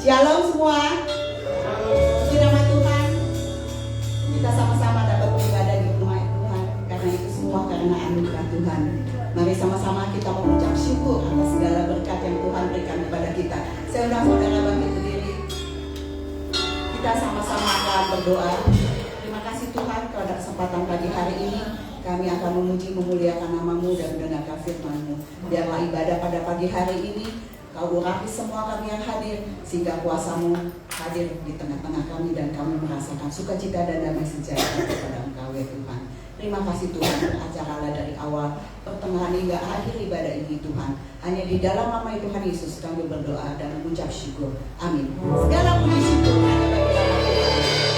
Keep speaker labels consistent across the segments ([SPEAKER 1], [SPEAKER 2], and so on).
[SPEAKER 1] Shalom semua. Puji nama Tuhan. Kita sama-sama dapat beribadah di rumah Tuhan. Karena itu semua karena anugerah Tuhan. Mari sama-sama kita mengucap syukur atas segala berkat yang Tuhan berikan kepada kita. Saya undang saudara bangkit berdiri. Kita sama-sama akan berdoa. Terima kasih Tuhan pada kesempatan pagi hari ini. Kami akan memuji memuliakan nama-Mu dan mendengarkan firman-Mu. Biarlah ibadah pada pagi hari ini Kau urapi semua kami yang hadir, sehingga kuasa-Mu hadir di tengah-tengah kami dan kami merasakan sukacita dan damai sejahtera kepada Engkau ya Tuhan. Terima kasih Tuhan, beracaralah dari awal pertengahan hingga akhir ibadah ini Tuhan. Hanya di dalam nama Tuhan Yesus kami berdoa dan mengucap syukur. Amin. Segala puji syukur hanya bagi nama Tuhan. Amin.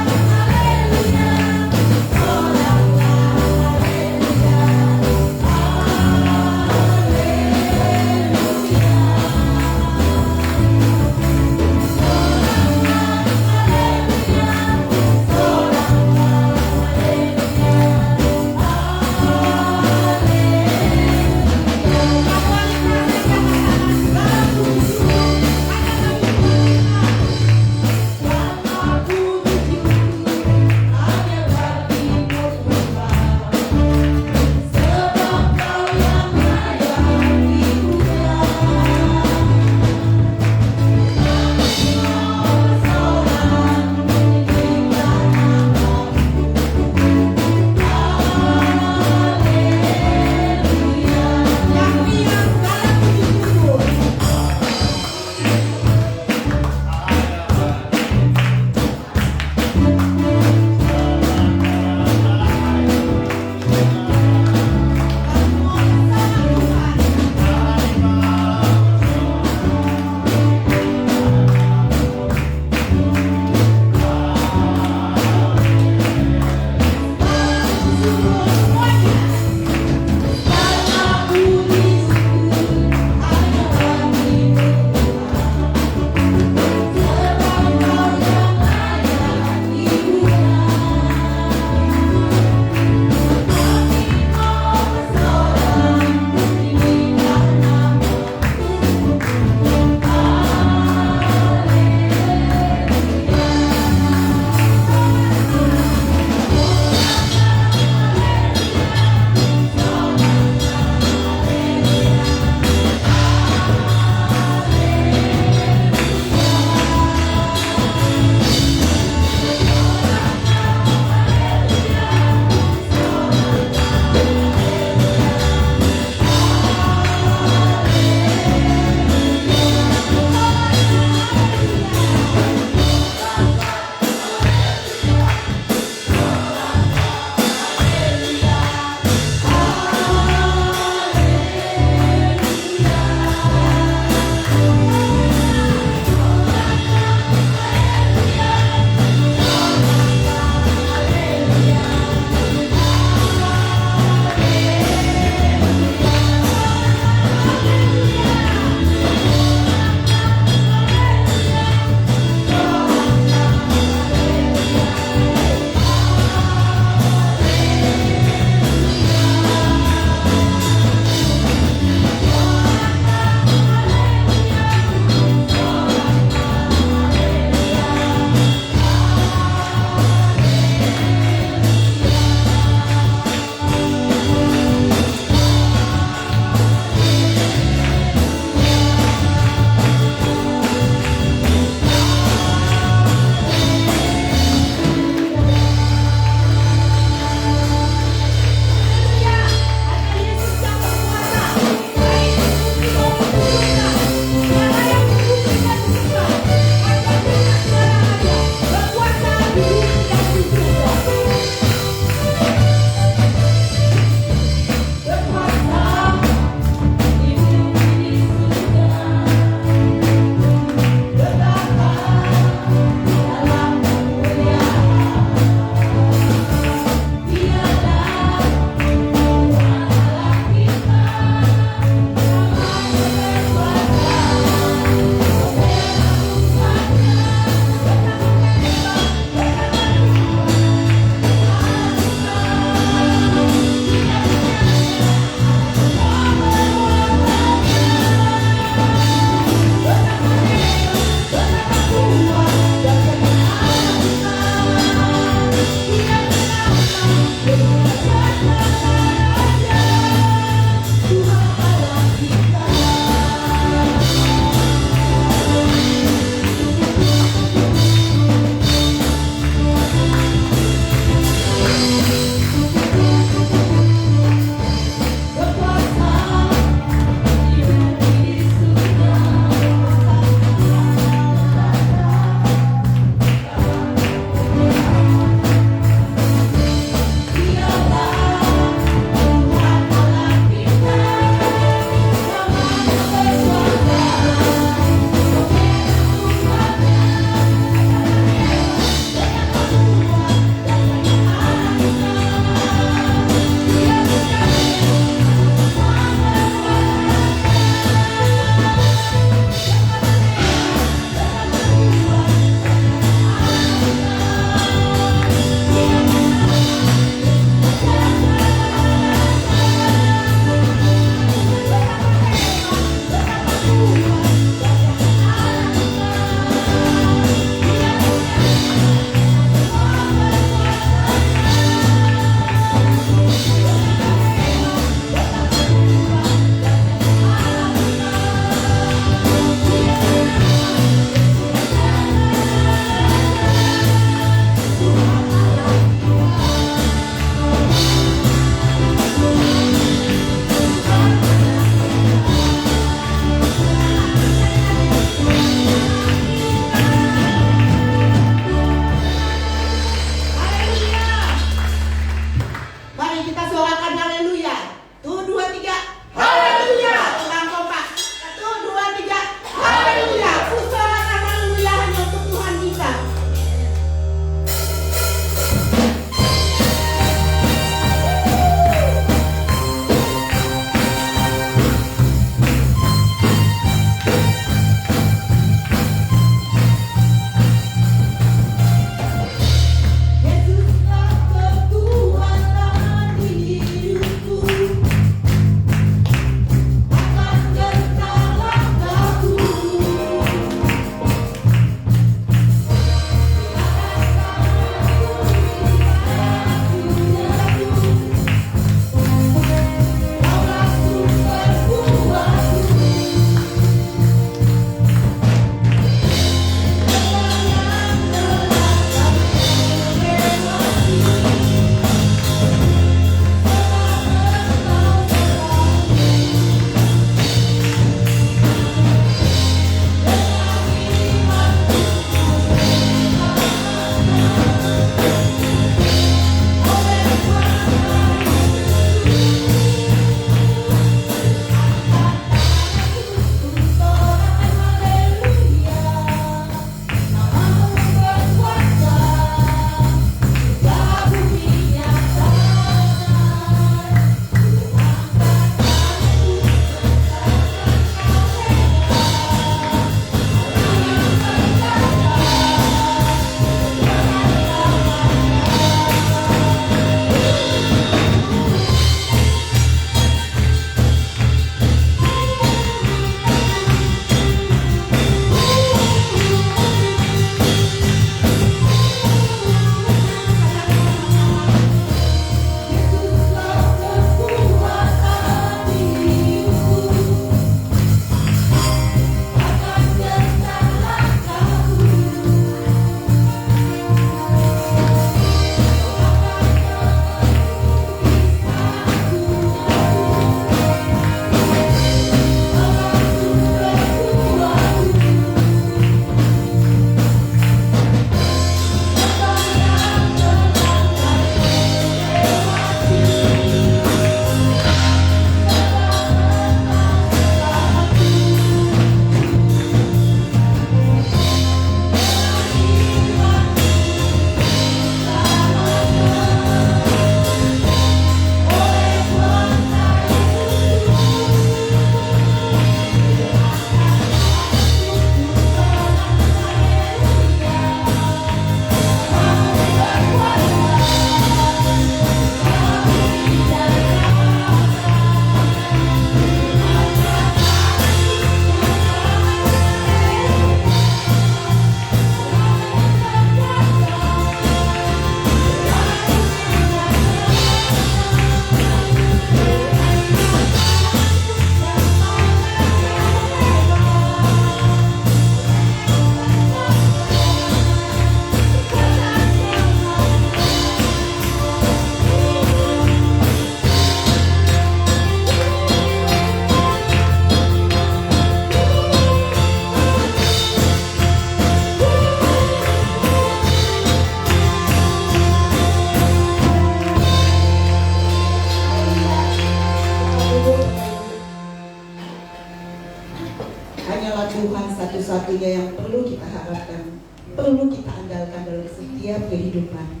[SPEAKER 1] satu-satunya yang perlu kita harapkan, perlu kita andalkan dalam setiap kehidupan.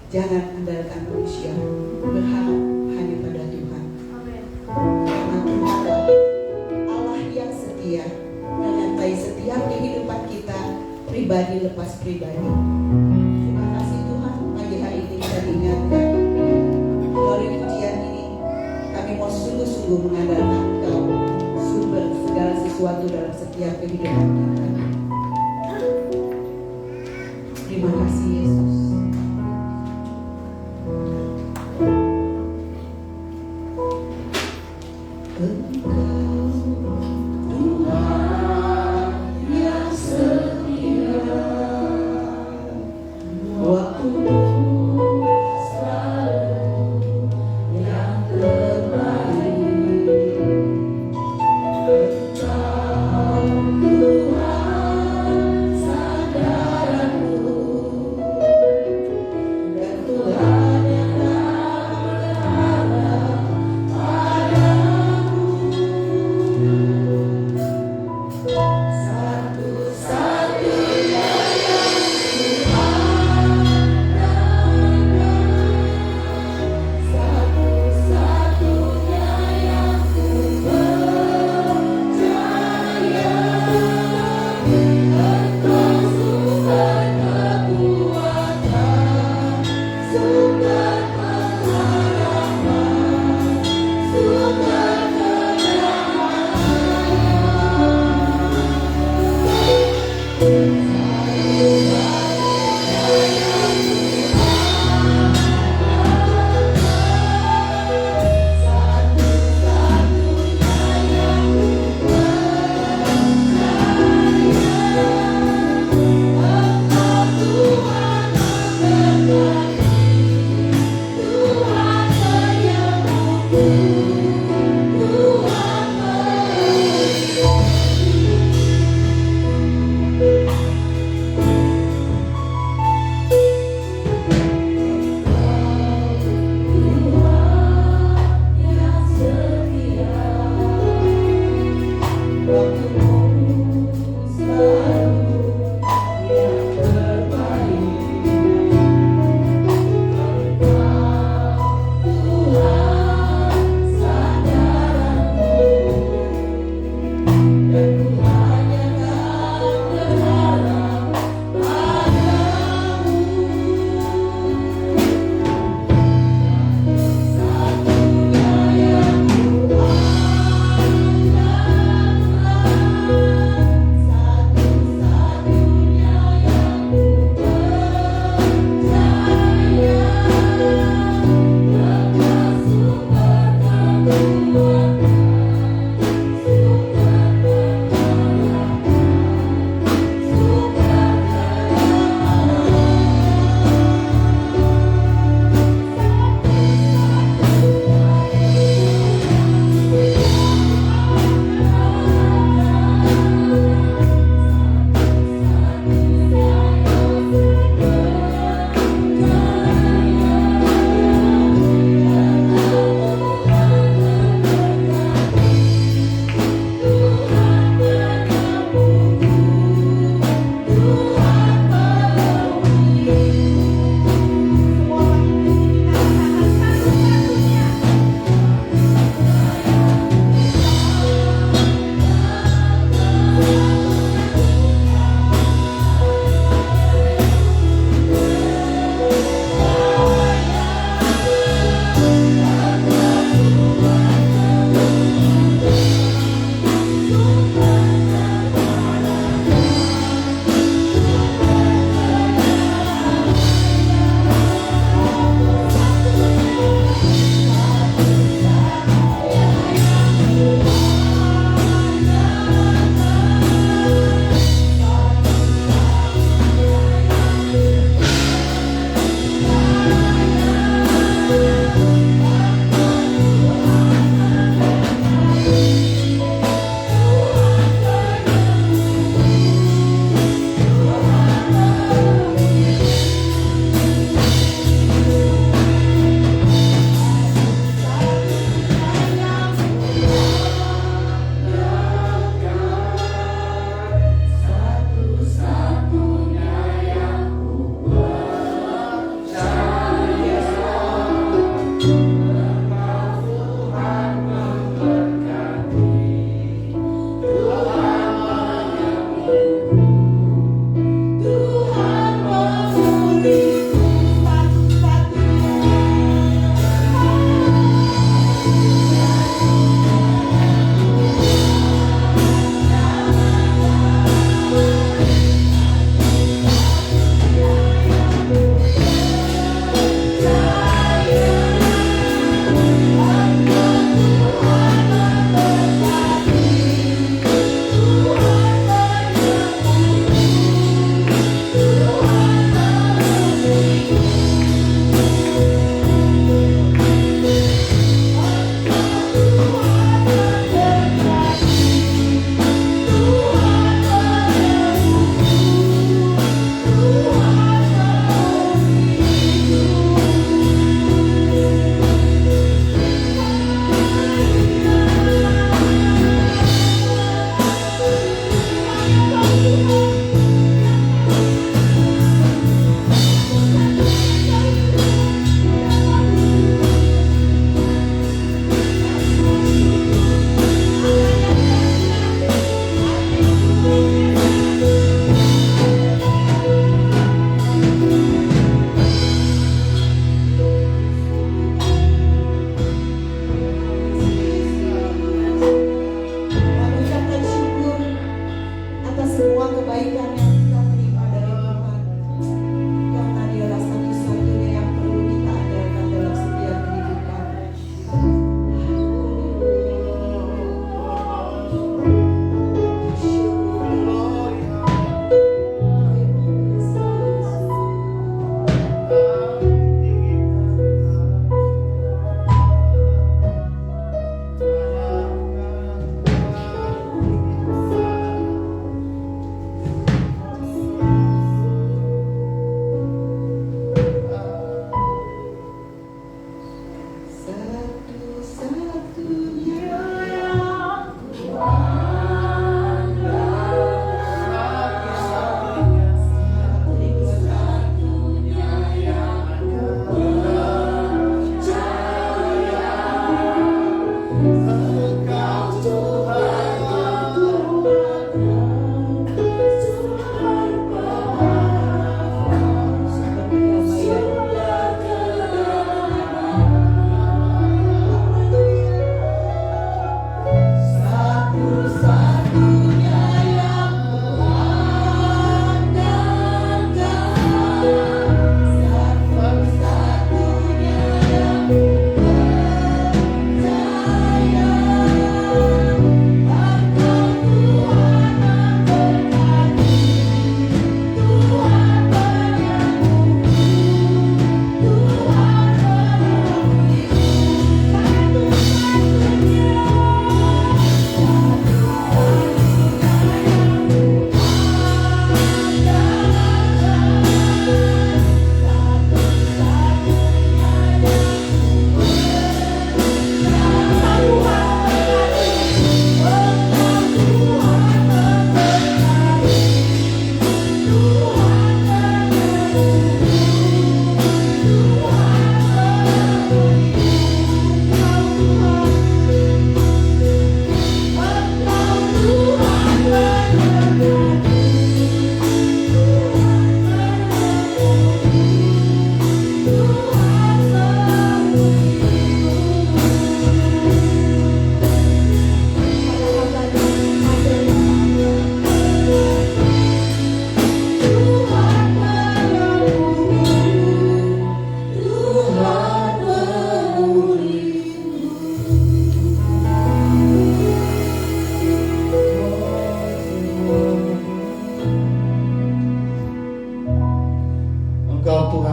[SPEAKER 1] Jangan andalkan manusia, berharap hanya pada Tuhan. Karena Tuhan Allah yang setia menyertai setiap kehidupan kita, pribadi lepas pribadi. Terima kasih Tuhan, pagi hari ini kita diingatkan melalui pujian ini kami mau sungguh-sungguh mengandalkan Engkau, sumber segala sesuatu dalam setiap kehidupan kita. Terima kasih Yesus.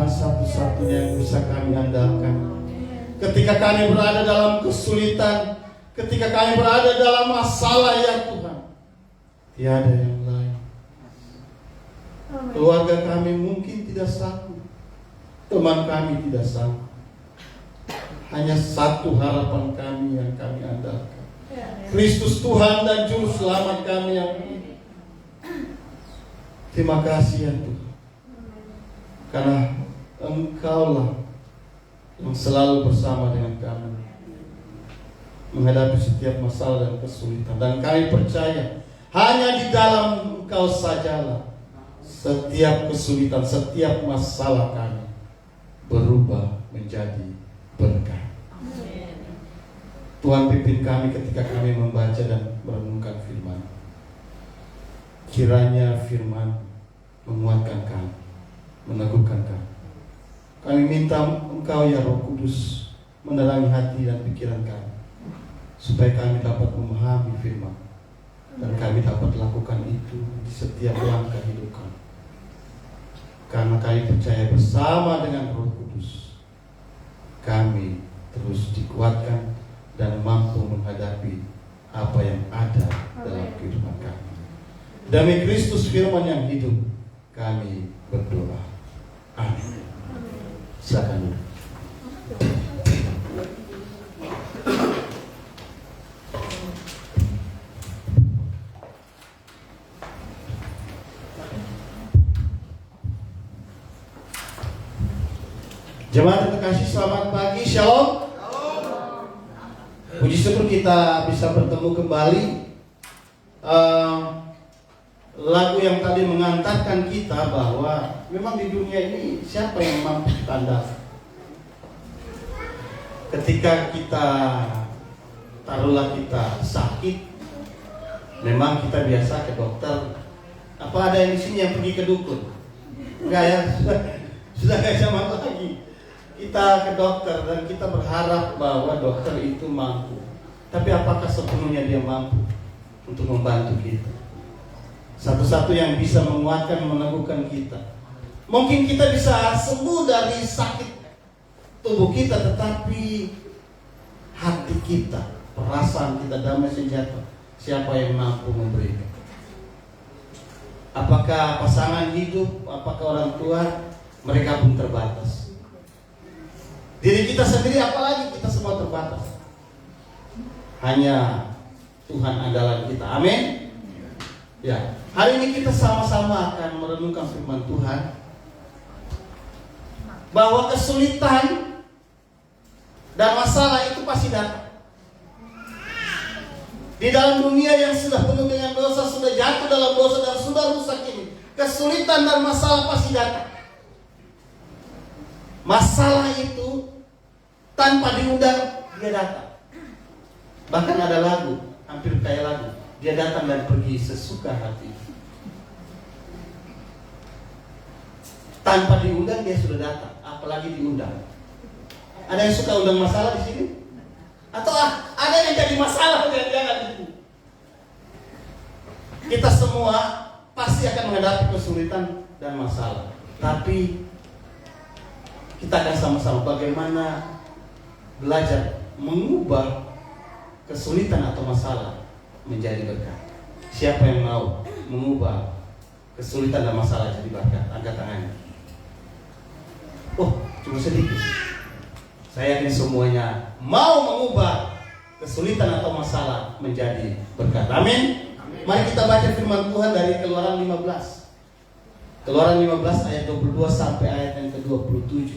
[SPEAKER 2] Tuhan satu-satunya yang bisa kami andalkan. Ketika kami berada dalam kesulitan, ketika kami berada dalam masalah ya Tuhan, tiada yang lain. Keluarga kami mungkin tidak sanggup, teman kami tidak sanggup. Hanya satu harapan kami yang kami andalkan, Kristus Tuhan dan Juru Selamat kami yang hidup. Terima kasih ya Tuhan, karena Engkaulah yang selalu bersama dengan kami menghadapi setiap masalah dan kesulitan. Dan kami percaya hanya di dalam Engkau sajalah setiap kesulitan, setiap masalah kami berubah menjadi berkat. Tuhan pimpin kami ketika kami membaca dan merenungkan firman. Kiranya firman menguatkan kami, meneguhkan kami. Kami minta Engkau ya Roh Kudus menerangi hati dan pikiran kami, supaya kami dapat memahami firman dan kami dapat lakukan itu di setiap langkah hidup kami. Karena kami percaya bersama dengan Roh Kudus, kami terus dikuatkan dan mampu menghadapi apa yang ada dalam kehidupan kami. Demi Kristus firman yang hidup, kami berdoa. Amin. Silakan dulu. Jemaat terkasih, selamat pagi, shalom. Puji syukur kita bisa bertemu kembali. Lagu yang tadi mengantarkan kita bahwa memang di dunia ini siapa yang mampu kita andalkan. Ketika kita taruhlah kita sakit, memang kita biasa ke dokter. Apa ada yang di sini yang pergi ke dukun? Enggak ya, sudah kayak zaman lagi. Kita ke dokter dan kita berharap bahwa dokter itu mampu. Tapi apakah sepenuhnya dia mampu untuk membantu kita? Satu-satu yang bisa menguatkan, meneguhkan kita. Mungkin kita bisa sembuh dari sakit tubuh kita, tetapi hati kita, perasaan kita damai sejahtera, siapa yang mampu memberikan? Apakah pasangan hidup, apakah orang tua? Mereka pun terbatas. Diri kita sendiri apalagi, kita semua terbatas. Hanya Tuhan andalan kita. Amin. Ya, hari ini kita sama-sama akan merenungkan firman Tuhan, bahwa kesulitan dan masalah itu pasti datang. Di dalam dunia yang sudah penuh dengan dosa, sudah jatuh dalam dosa dan sudah rusak ini, kesulitan dan masalah pasti datang. Masalah itu tanpa diundang dia datang. Bahkan ada lagu, hampir kayak lagu, dia datang dan pergi sesuka hati. Tanpa diundang dia sudah datang, apalagi diundang. Ada yang suka undang masalah di sini? Atau ada yang jadi masalah jangan itu? Kita semua pasti akan menghadapi kesulitan dan masalah. Tapi kita akan sama-sama bagaimana belajar mengubah kesulitan atau masalah menjadi berkat. Siapa yang mau mengubah kesulitan dan masalah jadi berkat? Angkat tangannya. Oh, cuma sedikit. Saya yakin semuanya mau mengubah kesulitan atau masalah menjadi berkat. Amin. Mari kita baca firman Tuhan dari Keluaran 15. Keluaran 15 ayat 22 sampai ayat yang ke-27.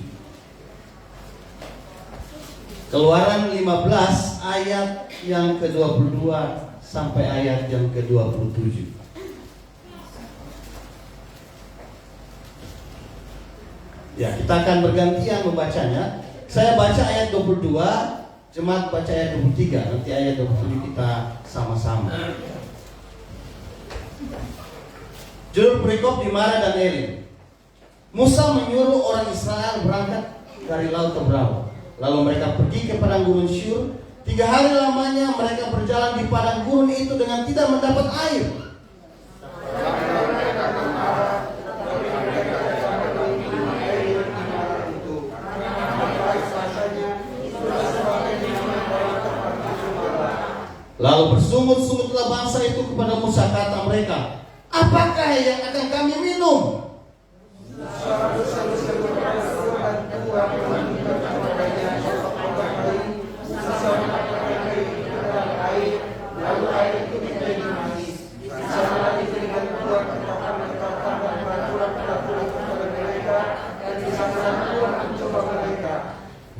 [SPEAKER 2] Keluaran 15 ayat yang ke-22 sampai ayat yang ke-27. Ya, kita akan bergantian membacanya. Saya baca ayat 22, jemaat baca ayat 23, nanti ayat 27 kita sama-sama. Judul perikop di Mara dan Elim. Musa menyuruh orang Israel berangkat dari laut Tebrau. Lalu mereka pergi ke padang gurun Syur. 3 hari lamanya mereka berjalan di padang gurun itu dengan tidak mendapat air. bersungut-sungutlah bangsa itu kepada Musa, kata mereka, apakah yang akan kami minum?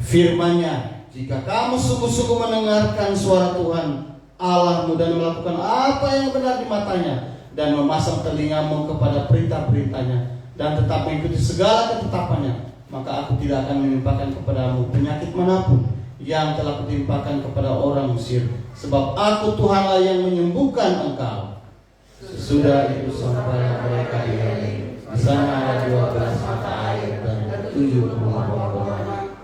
[SPEAKER 2] Firman-Nya, jika kamu sungguh-sungguh mendengarkan suara Tuhan Allahmu dan melakukan apa yang benar di matanya, dan memasang telingamu kepada perintah-perintahnya, dan tetap mengikuti segala ketetapannya, maka aku tidak akan menimpakan kepadamu penyakit manapun yang telah kutimpakan kepada orang Mesir, sebab aku Tuhanlah yang menyembuhkan engkau. Sesudah itu sampai mereka di sana ada 12 mata air dan 7 pohon-pohon.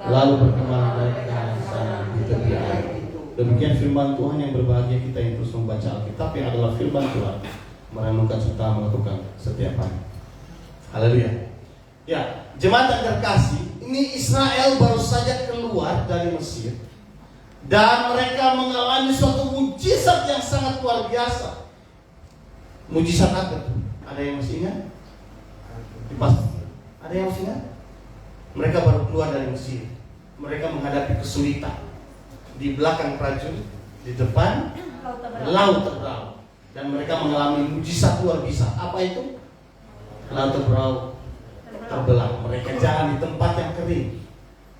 [SPEAKER 2] Lalu berkemah mereka di sana di tepi air. Demikian firman Tuhan yang berbahagia kita yang terus membaca Alkitab yang adalah firman Tuhan, merenungkan serta melakukan setiap hari. Haleluya. Ya, jemaat yang terkasih, ini Israel baru saja keluar dari Mesir dan mereka mengalami suatu mujizat yang sangat luar biasa. Mujizat apa itu? Ada yang masih ingat? Ada yang masih ingat? Mereka baru keluar dari Mesir. Mereka menghadapi kesulitan. Di belakang prajurit, di depan laut terbelah. Dan mereka mengalami mujizat luar biasa. Apa itu? Laut terbelah. Mereka jalan di tempat yang kering.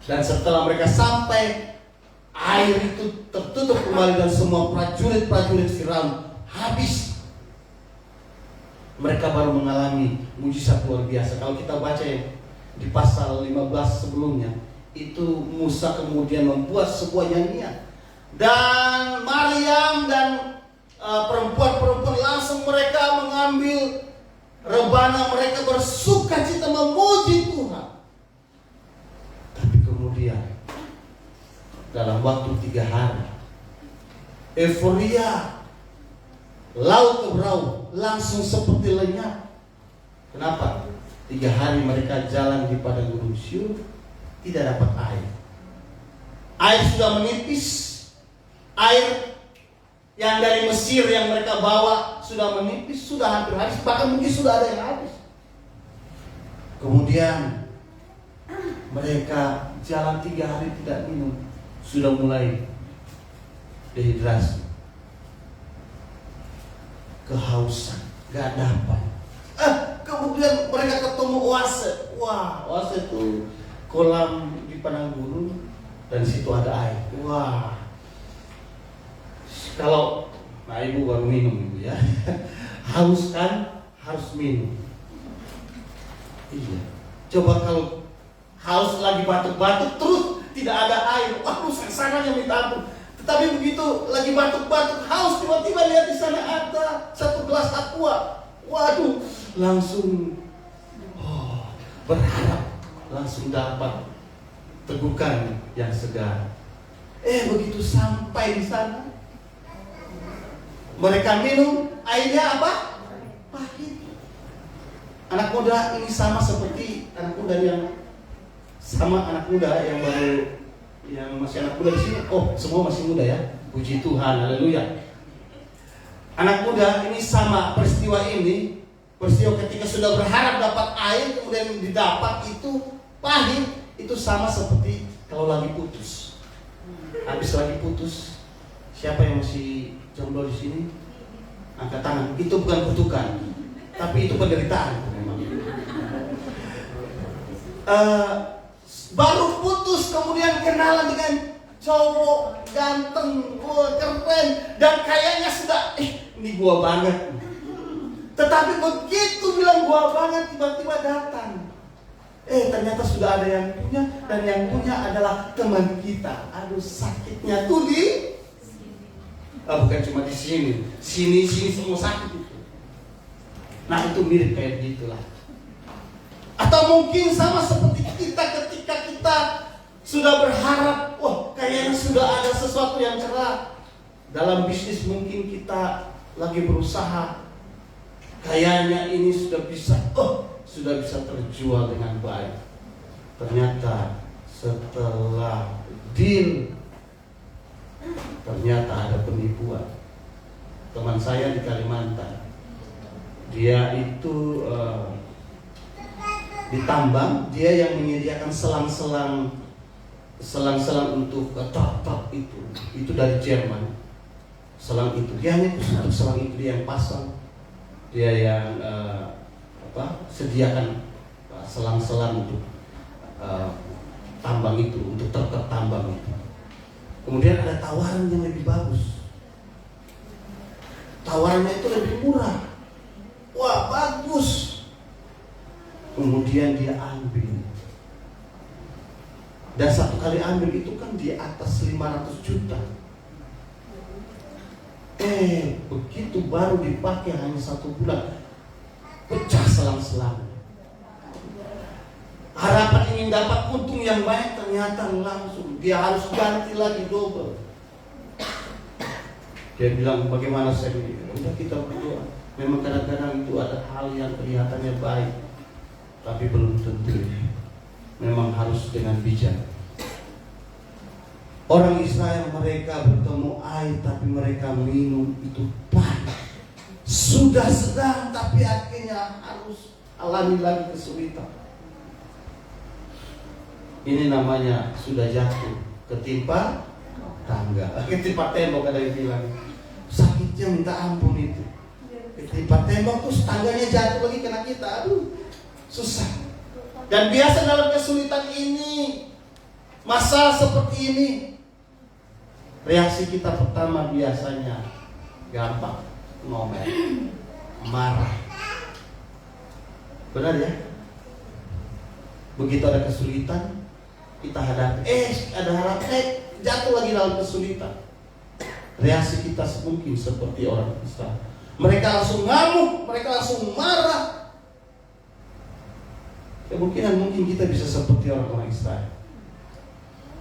[SPEAKER 2] Dan setelah mereka sampai, air itu tertutup kembali dan semua prajurit-prajurit Firaun habis. Mereka baru mengalami mujizat luar biasa. Kalau kita baca di pasal 15 sebelumnya, itu Musa kemudian membuat sebuah nyanyian, dan Maryam dan perempuan-perempuan langsung mereka mengambil rebana, mereka bersuka cita memuji Tuhan. Tapi kemudian dalam waktu 3 hari, euforia laut terberau langsung seperti lenyap. Kenapa? 3 hari mereka jalan di padang gunung Syur, tidak dapat air. Air sudah menipis. Air yang dari Mesir yang mereka bawa sudah menipis, sudah hampir habis, bahkan mungkin sudah ada yang habis. Kemudian mereka jalan 3 hari tidak minum, sudah mulai dehidrasi, kehausan, gak dapat. Kemudian mereka ketemu oase. Wah, oase itu kolam di padang gurun dan di situ ada air. Wah, kalau ibu baru minum ibu ya, haus kan, harus minum. Iya. Coba kalau haus lagi batuk-batuk terus tidak ada air, waduh sananya minta ampun. Tetapi begitu lagi batuk-batuk haus, tiba-tiba lihat di sana ada 1 gelas aqua. Waduh, langsung berharap langsung dapat tegukan yang segar. Begitu sampai di sana, mereka minum airnya apa? Pahit. Anak muda ini sama seperti anak muda yang baru, yang masih anak muda di sini. Oh, semua masih muda ya. Puji Tuhan, haleluya. Anak muda ini sama peristiwa ini. Peristiwa ketika sudah berharap dapat air kemudian didapat itu pahit, itu sama seperti kalau lagi putus. Habis lagi putus, siapa yang masih jomblo di sini? Angkat tangan. Itu bukan kutukan, tapi itu penderitaan memang. Baru putus kemudian kenalan dengan cowok ganteng, keren, dan kayaknya sudah ini gua banget. Tetapi begitu bilang gua banget, tiba-tiba datang. Ternyata sudah ada yang punya, dan yang punya adalah teman kita. Aduh, sakitnya tuh bukan cuma di sini semua sakit itu. Nah, itu mirip kayak begitulah. Atau mungkin sama seperti kita ketika kita sudah berharap, wah kayaknya sudah ada sesuatu yang cerah. Dalam bisnis mungkin kita lagi berusaha, kayaknya ini sudah bisa terjual dengan baik. Ternyata setelah deal, ternyata ada penipuan. teman saya di Kalimantan. Dia itu ditambang, dia yang menyediakan selang-selang untuk truk itu dari Jerman. Selang itu dia hanya untuk selang itu dia yang pasang, dia yang sediakan selang-selang untuk tambang itu, untuk truk tambang itu. Kemudian ada tawaran yang lebih bagus, tawarannya itu lebih murah. Wah, bagus. Kemudian dia ambil. Dan satu kali ambil itu kan di atas 500 juta. Begitu baru dipakai hanya 1 bulan, pecah selang-selang. Harapan ingin dapat untung yang banyak, ternyata langsung dia harus ganti lagi double. Dia bilang, bagaimana saya ini? Udah, kita berdoa. Memang kadang-kadang itu ada hal yang kelihatannya baik, tapi belum tentu. Memang harus dengan bijak. Orang Israel, mereka bertemu air, tapi mereka minum itu pahit. Sudah sedang, tapi akhirnya harus alami lagi kesulitan. Ini namanya sudah jatuh, ketimpa tangga, ketimpa tembok, ada yang bilang. Sakitnya minta ampun itu. Ketimpa tembok terus tangganya jatuh lagi kena kita. Aduh, susah. Dan biasa dalam kesulitan ini, masalah seperti ini, reaksi kita pertama biasanya gampang, ngomel, marah. Benar ya? Begitu ada kesulitan, kita hadapi, ada harapan, jatuh lagi dalam kesulitan. Reaksi kita mungkin seperti orang Israel. Mereka langsung ngamuk, mereka langsung marah. Mungkin kita bisa seperti orang-orang Israel.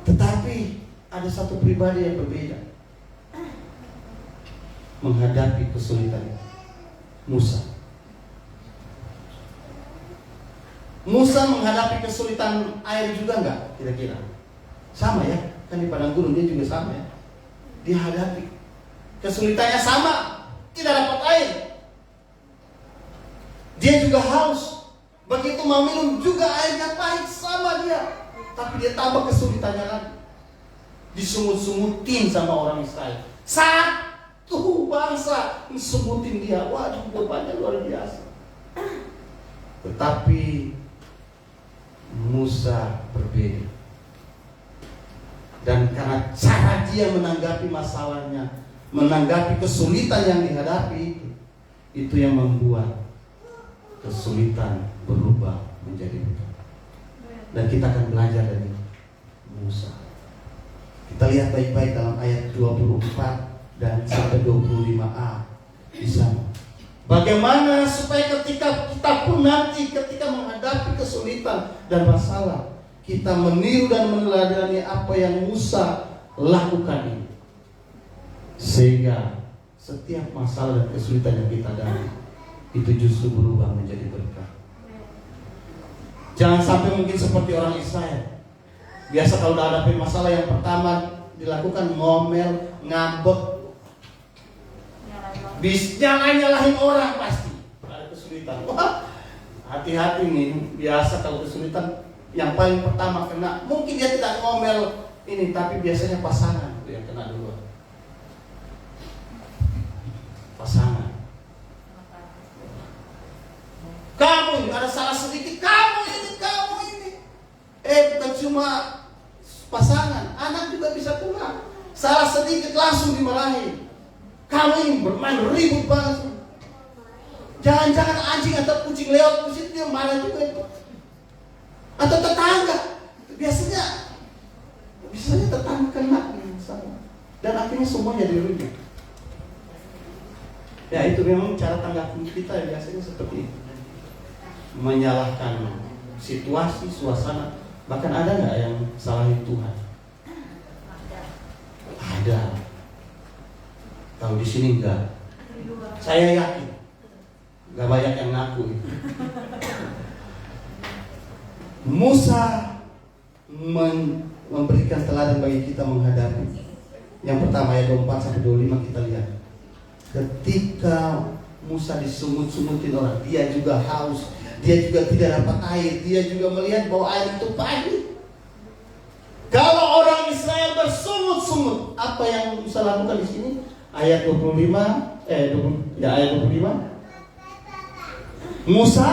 [SPEAKER 2] Tetapi ada satu pribadi yang berbeda menghadapi kesulitan. Musa menghadapi kesulitan air juga enggak? Kira-kira sama ya? Kan di padang gurun dia juga sama ya. Dia hadapi kesulitannya sama, tidak dapat air. Dia juga haus. Begitu mau minum juga airnya pahit, sama dia. Tapi dia tambah kesulitannya lagi. Disungut-sungutin sama orang Israel. Satu bangsa disungutin dia. Waduh, bebannya luar biasa. Tetapi Musa berbeda. Dan karena cara dia menanggapi masalahnya, menanggapi kesulitan yang dihadapi, itu yang membuat kesulitan berubah menjadi berkat. Dan kita akan belajar dari Musa. Kita lihat baik-baik dalam ayat 24 dan sampai 25a di sana. Bagaimana supaya ketika kita pun nanti ketika menghadapi kesulitan dan masalah, kita meniru dan meneladani apa yang Musa lakukan ini. Sehingga setiap masalah dan kesulitan yang kita hadapi itu justru berubah menjadi berkat. Jangan sampai mungkin seperti orang Israel. Biasa kalau udah hadapi masalah, yang pertama dilakukan ngomel, ngambek, nyalahin orang pasti. Ada kesulitan. Wah, hati-hati nih. Biasa kalau kesulitan yang paling pertama kena, mungkin dia tidak ngomel ini, tapi biasanya pasangan itu yang kena duluan. Pasangan. Kamu ini ada salah sedikit, kamu ini. Bukan cuma pasangan, anak juga bisa kena. Salah sedikit langsung dimarahi. Kamu ini bermain ribut banget. Jangan-jangan anjing atau kucing lewat di situ dia marah juga itu. Atau tetangga, biasanya tetangga kena sama. Dan akhirnya semuanya dirubah. Ya itu memang cara tanggapan kita biasanya seperti itu. Menyalahkan situasi, suasana. Bahkan ada nggak yang salahin Tuhan? Ada. Tahu di sini enggak? Saya yakin nggak banyak yang ngaku. Musa memberikan teladan bagi kita menghadapi. Yang pertama ayat 24 sampai 25 kita lihat. Ketika Musa disungut-sungutin orang, dia juga haus, dia juga tidak dapat air, dia juga melihat bahwa air itu pahit. Kalau orang Israel bersungut-sungut, apa yang Musa lakukan di sini? Ayat 25, ayat 25. Musa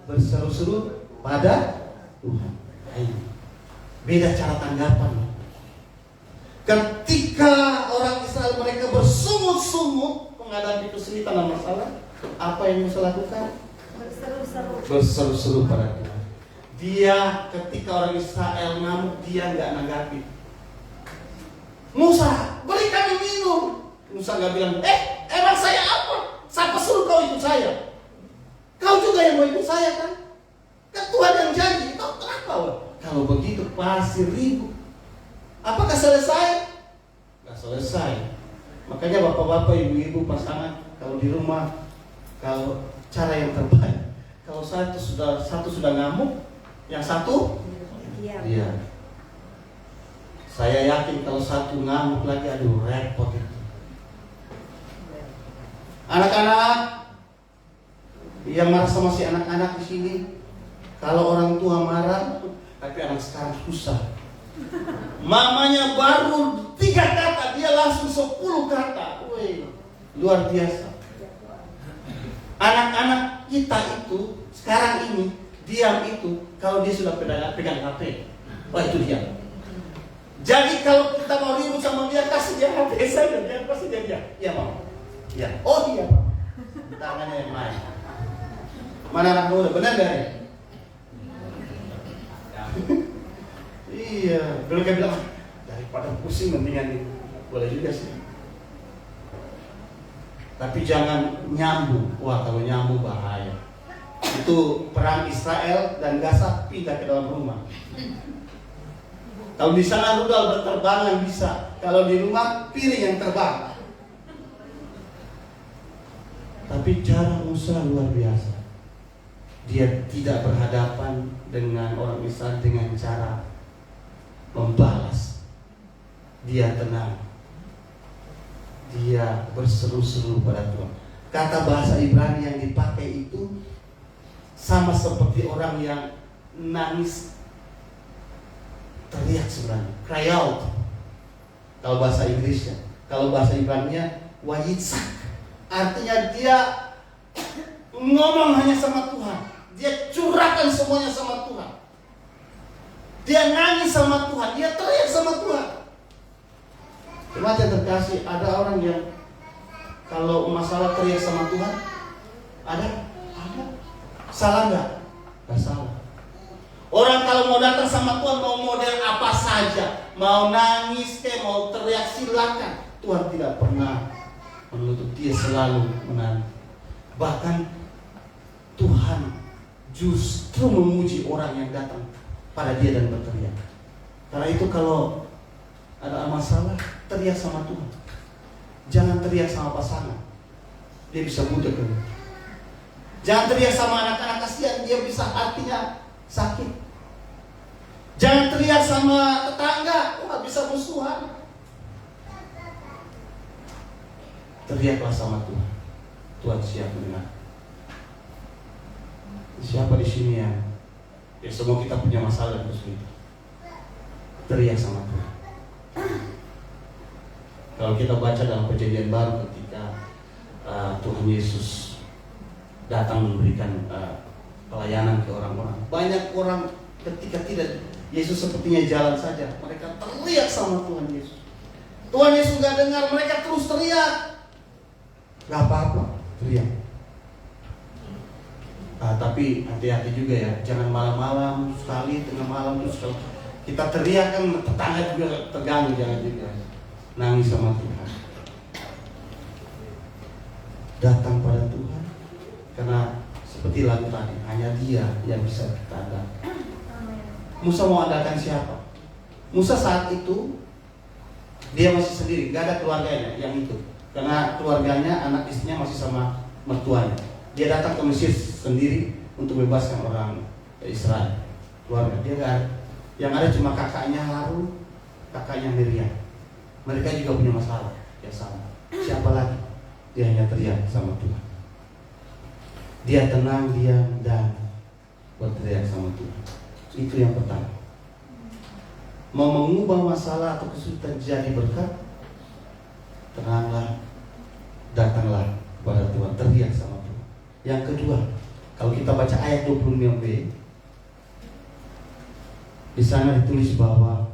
[SPEAKER 2] berseru-seru pada Tuhan. Beda cara tanggapan. Ketika orang Israel mereka bersungut-sungut menghadapi kesulitan dan masalah, apa yang Musa lakukan? Berseru-seru pada Tuhan. Dia ketika orang Israel ngamuk, dia nggak nanggapi. Musa, beri kami minum. Musa nggak bilang, emang saya apa? Siapa suruh kau ikut saya? Kau juga yang mau ikut saya kan? Kan Tuhan yang janji. Kau kenapa? Kalau begitu pasti ribut. Apakah selesai? Nggak selesai. Makanya bapak-bapak, ibu-ibu, pasangan, kalau di rumah, kalau cara yang terbaik, kalau satu sudah ngamuk, yang satu iya. Saya yakin kalau satu ngamuk lagi, aduh repot itu. Anak-anak yang marah sama si anak-anak di sini, kalau orang tua marah, tapi anak sekarang susah. Mamanya baru 3 kata, dia langsung 10 kata. Wih, luar biasa. Anak-anak kita itu sekarang ini diam itu kalau dia sudah pegang HP. Wah, itu diam. Jadi kalau kita mau ribut sama dia, kasih dia HP saja, dia pasti dia diam. Iya, Pak. Iya. Oh iya, Pak. Tangannya yang main. Mana anak muda, benar gak ya? Iya, mereka bilang, daripada pusing mendingan ini. Boleh juga sih. Tapi jangan nyambung. Wah, kalau nyambung bahaya. Itu perang Israel dan Gaza pindah ke dalam rumah. Kalau di sana rudal berterbangan bisa. Kalau di rumah piring yang terbang. Tapi cara Musa luar biasa. Dia tidak berhadapan dengan orang Israel dengan cara membalas. Dia tenang. Dia berseru-seru pada Tuhan. Kata bahasa Ibrani yang dipakai itu sama seperti orang yang nangis, teriak sebenarnya, cry out. Kalau bahasa Inggrisnya, kalau bahasa Ibraninya wayitsak. Artinya dia ngomong hanya sama Tuhan. Dia curahkan semuanya sama Tuhan. Dia nangis sama Tuhan. Dia teriak sama Tuhan. Jemaat yang terkasih, ada orang yang kalau masalah teriak sama Tuhan, ada. Salah nggak? Nggak salah. Orang kalau mau datang sama Tuhan, mau model apa saja, mau nangis ke, mau teriak, silakan. Tuhan tidak pernah menutup, dia selalu menanti. Bahkan Tuhan justru memuji orang yang datang pada dia dan berteriak. Karena itu kalau ada masalah, teriak sama Tuhan. Jangan teriak sama pasangan, dia bisa budak. Jangan teriak sama anak-anak, kasihan, dia bisa hatinya sakit. Jangan teriak sama tetangga, wah bisa musuhan. Teriaklah sama Tuhan. Tuhan siap mendengar. Siapa di sini yang semua kita punya masalah dan kesulitan? Teriak sama Tuhan. Kalau kita baca dalam Perjanjian Baru ketika Tuhan Yesus datang memberikan pelayanan ke orang-orang, banyak orang ketika tidak, Yesus sepertinya jalan saja, mereka teriak sama Tuhan Yesus. Tuhan Yesus gak dengar, mereka terus teriak. Gak apa-apa, teriak. Tapi hati-hati juga ya, jangan malam-malam sekali, tengah malam terus kalau kita teriak kan tetangga juga terganggu, jangan juga. Nangis sama Tuhan. Datang pada Tuhan, karena seperti lagu tadi, hanya Dia yang bisa kita andalkan. Musa mau andalkan siapa? Musa saat itu dia masih sendiri, gak ada keluarganya yang itu. Karena keluarganya, anak istrinya masih sama mertuanya. Dia datang ke Mesir sendiri untuk bebaskan orang Israel. Keluarga dia gak ada. Yang ada cuma kakaknya Harun, kakaknya Miriam. Mereka juga punya masalah yang sama. Siapa lagi? dia hanya teriak sama Tuhan. Dia tenang, diam, dan berteriak sama Tuhan. Itu yang pertama. Mau mengubah masalah atau kesulitan jadi berkat, tenanglah, datanglah kepada Tuhan, teriak sama Tuhan. Yang kedua, kalau kita baca ayat 25b, di sana ditulis bahwa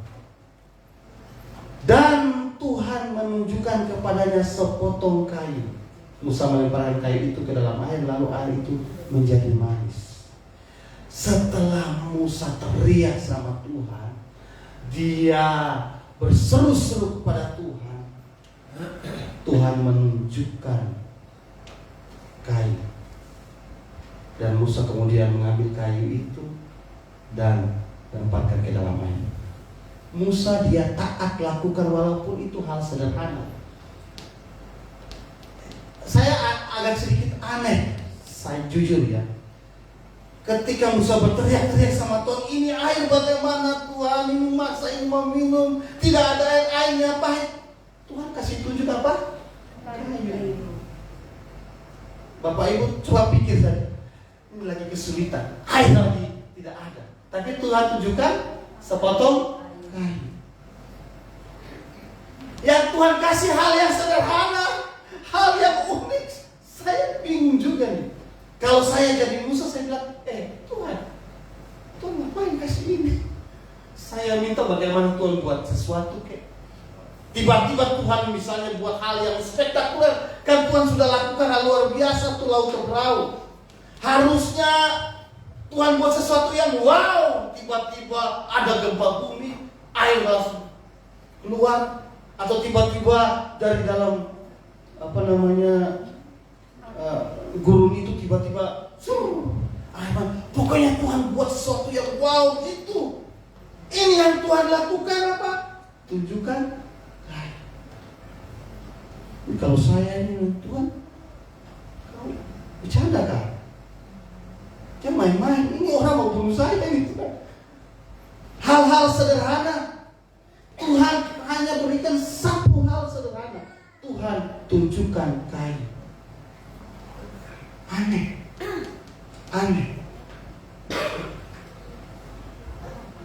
[SPEAKER 2] dan Tuhan menunjukkan kepadanya sepotong kayu. Musa melemparkan kayu itu ke dalam air, lalu air itu menjadi manis. Setelah Musa teriak sama Tuhan, dia berseru-seru kepada Tuhan. Tuhan menunjukkan kayu. Dan Musa kemudian mengambil kayu itu dan lemparkan ke dalam air. Musa dia taat lakukan walaupun itu hal sederhana. Saya agak sedikit aneh, saya jujur ya. Ketika Musa berteriak-teriak sama Tuhan, ini air bagaimana Tuhan, ini maksa ini mau minum, tidak ada air, airnya pahit. Tuhan kasih tunjuk apa? Kayu. Bapak Ibu coba pikir saja, ini lagi kesulitan, air lagi tidak ada. Tapi Tuhan tunjukkan sepotong kayu. Yang Tuhan kasih hal yang sederhana, hal yang unik. Saya bingung juga nih. Kalau saya jadi Musa, saya bilang, Tuhan ngapain kasih ini? Saya minta bagaimana Tuhan buat sesuatu kayak. Tiba-tiba Tuhan misalnya buat hal yang spektakuler. Kan Tuhan sudah lakukan hal luar biasa tuh laut Teberau. Harusnya Tuhan buat sesuatu yang wow. Tiba-tiba ada gempa bumi, air langsung keluar. Atau tiba-tiba dari dalam gurun itu tiba-tiba pokoknya Tuhan buat sesuatu yang wow gitu. Ini yang Tuhan lakukan apa? Tunjukkan. Kalau saya ini Tuhan, kau bercanda kan? Jangan main-main. Ini orang mau bunuh saya ini. Hal-hal sederhana. Tuhan hanya berikan satu hal sederhana. Tuhan tunjukkan kayu. Aneh.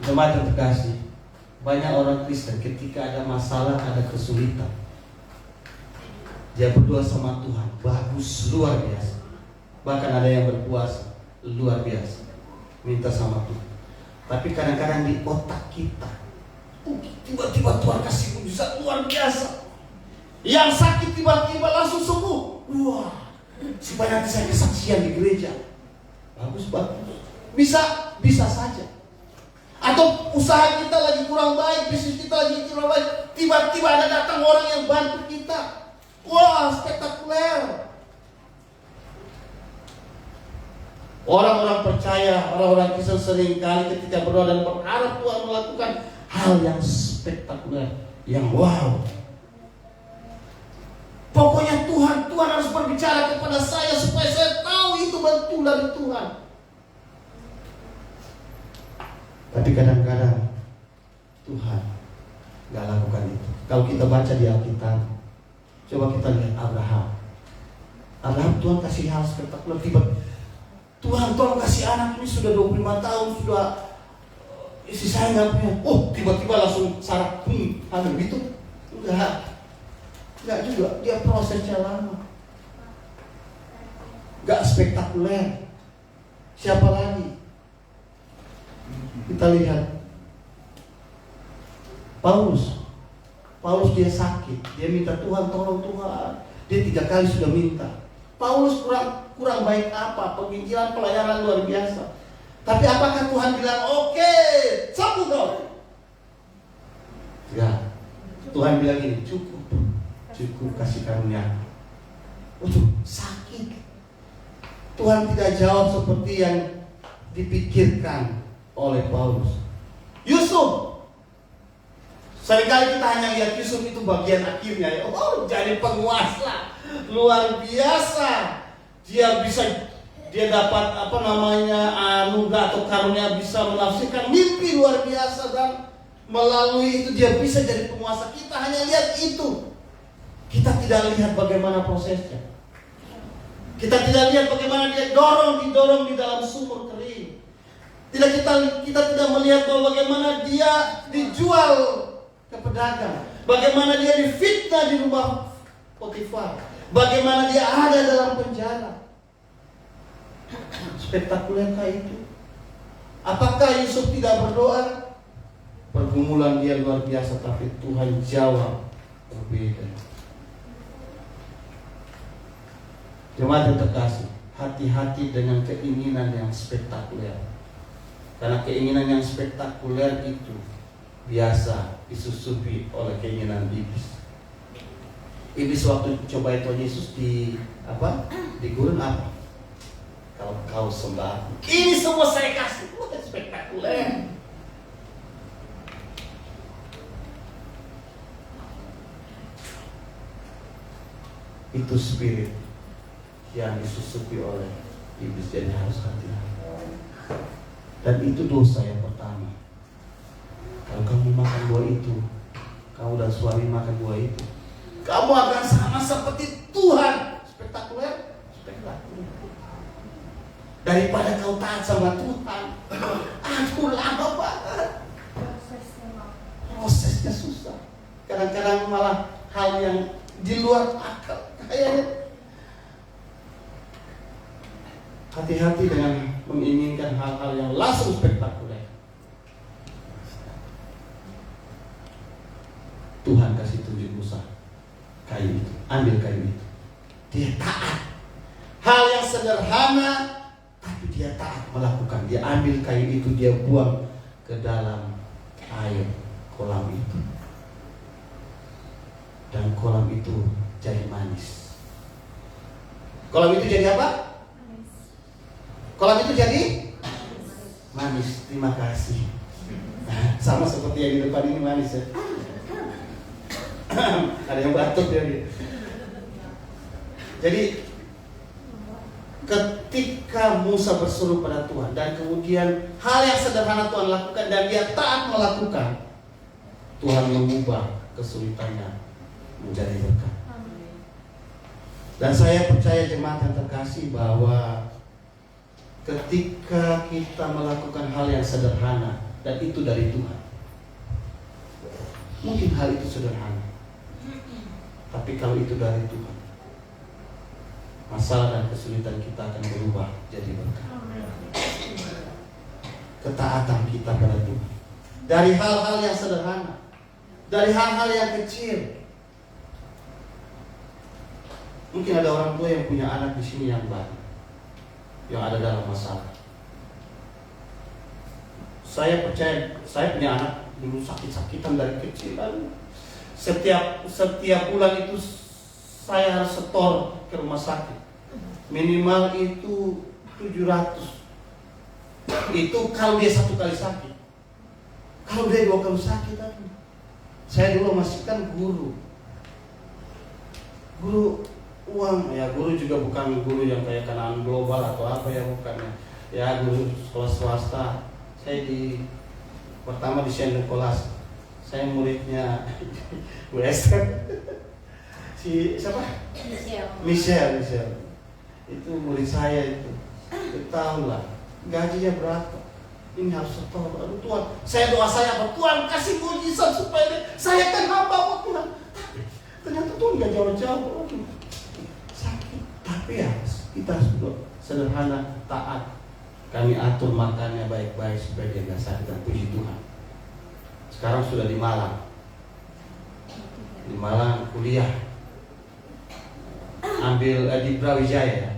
[SPEAKER 2] Jemaat terkasih, banyak orang Kristen ketika ada masalah, ada kesulitan, dia berdoa sama Tuhan, bagus, luar biasa. Bahkan ada yang berpuasa, luar biasa, minta sama Tuhan. Tapi kadang-kadang di otak kita, tiba-tiba Tuhan kasih mujizat luar biasa. Yang sakit tiba-tiba langsung sembuh. Wah, supaya nanti saya kesaksian di gereja. Bagus. Bisa saja. Atau usaha kita lagi kurang baik, bisnis kita lagi kurang baik, tiba-tiba ada datang orang yang bantu kita. Wah, spektakuler. Orang-orang percaya, orang-orang Kristen seringkali ketika berdoa dan berharap Tuhan melakukan hal yang spektakuler, yang wow. Pokoknya Tuhan harus berbicara kepada saya supaya saya tahu itu betul dari Tuhan. Tapi kadang-kadang Tuhan gak lakukan itu. Kalau kita baca di Alkitab, coba kita lihat Abraham. Tuhan kasih hal spektakuler. Tuhan tolong kasih anak ini sudah 25 tahun, sudah istri saya nggak punya. Tiba-tiba langsung Sarah hamil gitu. Enggak juga, dia prosesnya lama. Gak spektakuler. Siapa lagi? Kita lihat Paulus dia sakit, dia minta Tuhan tolong Tuhan. Dia 3 kali sudah minta. Paulus kurang baik apa? Penginjilan, pelayanan luar biasa. Tapi apakah Tuhan bilang oke, sembuh kau? Ya, Tuhan bilang ini cukup kasih karunia. Sakit. Tuhan tidak jawab seperti yang dipikirkan oleh Paulus. Yusuf, seringkali kita hanya lihat Yusuf itu bagian akhirnya. Jadi penguasa luar biasa. Dia dapat anugerah atau karunia bisa menafsirkan mimpi luar biasa, dan melalui itu dia bisa jadi penguasa. Kita hanya lihat itu. Kita tidak lihat bagaimana prosesnya. Kita tidak lihat bagaimana dia didorong di dalam sumur kering. Kita tidak melihat bahwa bagaimana dia dijual ke pedagang, bagaimana dia difitnah di rumah Potifar, bagaimana dia ada dalam penjara. Spektakuler kayak itu. Apakah Yusuf tidak berdoa? Pergumulan dia luar biasa, tapi Tuhan jawab berbeda. Jemaat yang terkasih, hati-hati dengan keinginan yang spektakuler. Karena keinginan yang spektakuler itu biasa disusupi oleh keinginan iblis. Iblis waktu coba Tuhan Yesus di gurun apa? Kalau kau sembah, ini semua saya kasih. Wah, spektakuler. Itu spirit yang disusupi oleh iblis, jadi harus hati-hati. Dan itu dosa yang pertama. Kalau kamu makan buah itu, kamu dan suami makan buah itu, kamu akan sama seperti Tuhan. Spektakuler, spektakuler. Daripada kau taat sama Tuhan, aduh lama banget. Prosesnya susah. Kadang-kadang malah hal yang di luar akal. Kayaknya hati-hati dengan menginginkan hal-hal yang langsung spektakuler. Tuhan kasih tunjuk Musa kayu itu, ambil kayu itu. Dia taat. Hal yang sederhana, tapi dia taat melakukan. Dia ambil kayu itu, dia buang ke dalam air kolam itu. Dan kolam itu jadi manis. Kolam itu jadi apa? Kolam itu jadi manis. Terima kasih. Sama seperti yang di depan ini manis ya. Ada yang batuk ya. Jadi ketika Musa berseru pada Tuhan dan kemudian hal yang sederhana Tuhan lakukan dan dia taat melakukan, Tuhan mengubah kesulitannya menjadi berkat. Dan saya percaya jemaat yang terkasih bahwa ketika kita melakukan hal yang sederhana dan itu dari Tuhan, mungkin hal itu sederhana, tapi kalau itu dari Tuhan, masalah dan kesulitan kita akan berubah jadi berkat. Ketaatan kita pada Tuhan dari hal-hal yang sederhana, dari hal-hal yang kecil. Mungkin ada orang tua yang punya anak di sini yang baik, yang ada dalam masalah. Saya percaya, saya punya anak dulu sakit-sakitan dari kecil. Setiap bulan itu saya harus setor ke rumah sakit. Minimal itu 700. Itu kalau dia satu kali sakit. Kalau dia 2 kali sakit, saya dulu masih kan guru uang ya, guru juga bukan guru yang kayak Kanaan Global atau apa ya, bukan ya, guru sekolah swasta. Saya pertama di Saint Nicholas, saya muridnya WSM si siapa? Michelle itu murid saya itu. Tahu lah gajinya berapa, ini harus setor. Aduh Tuhan, saya doa saya apa? Tuhan kasih mujizat supaya saya kan hamba Tuhan. Ternyata Tuhan gak jauh-jauh. Tapi ya kita sudah sederhana, taat. Kami atur makannya baik-baik supaya dia gak sakit. Dan puji Tuhan, sekarang sudah di Malang kuliah, ambil di Brawijaya,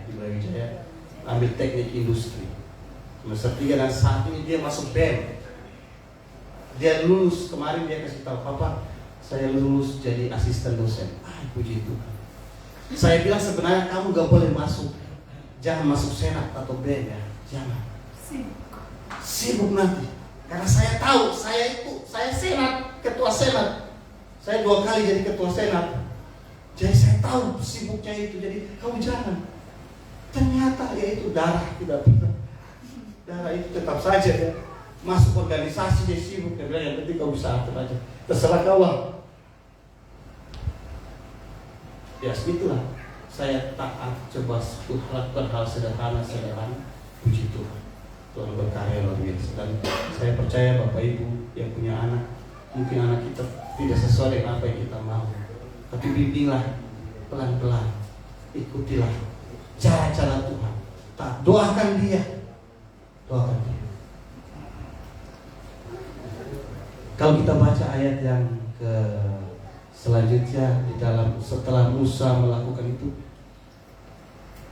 [SPEAKER 2] ambil teknik industri semester 3 dan saat ini dia masuk BEM. Dia lulus kemarin, dia kasih tahu, Papa saya lulus jadi asisten dosen. Puji Tuhan. Saya bilang sebenarnya kamu gak boleh masuk, jangan masuk senat atau BEM ya, jangan. Sibuk nanti. Karena saya tahu, saya senat, ketua senat. Saya 2 kali jadi ketua senat. Jadi saya tahu sibuknya itu. Jadi kamu jangan. Ternyata ya itu darah tidak bisa. Darah itu tetap saja ya. Masuk organisasi dia sibuk. Dia bilang yang penting kau bisa atur aja. Terserah kau lah. Ya itulah saya taat, coba lakukan hal sederhana, puji Tuhan. Tuhan berkarya luar biasa. Dan saya percaya Bapak Ibu yang punya anak, mungkin anak kita tidak sesuai dengan apa yang kita mau, tapi bimbinglah pelan-pelan, ikutilah cara-cara Tuhan. Doakan dia. Kalau kita baca ayat yang ke selanjutnya di dalam, setelah Musa melakukan itu,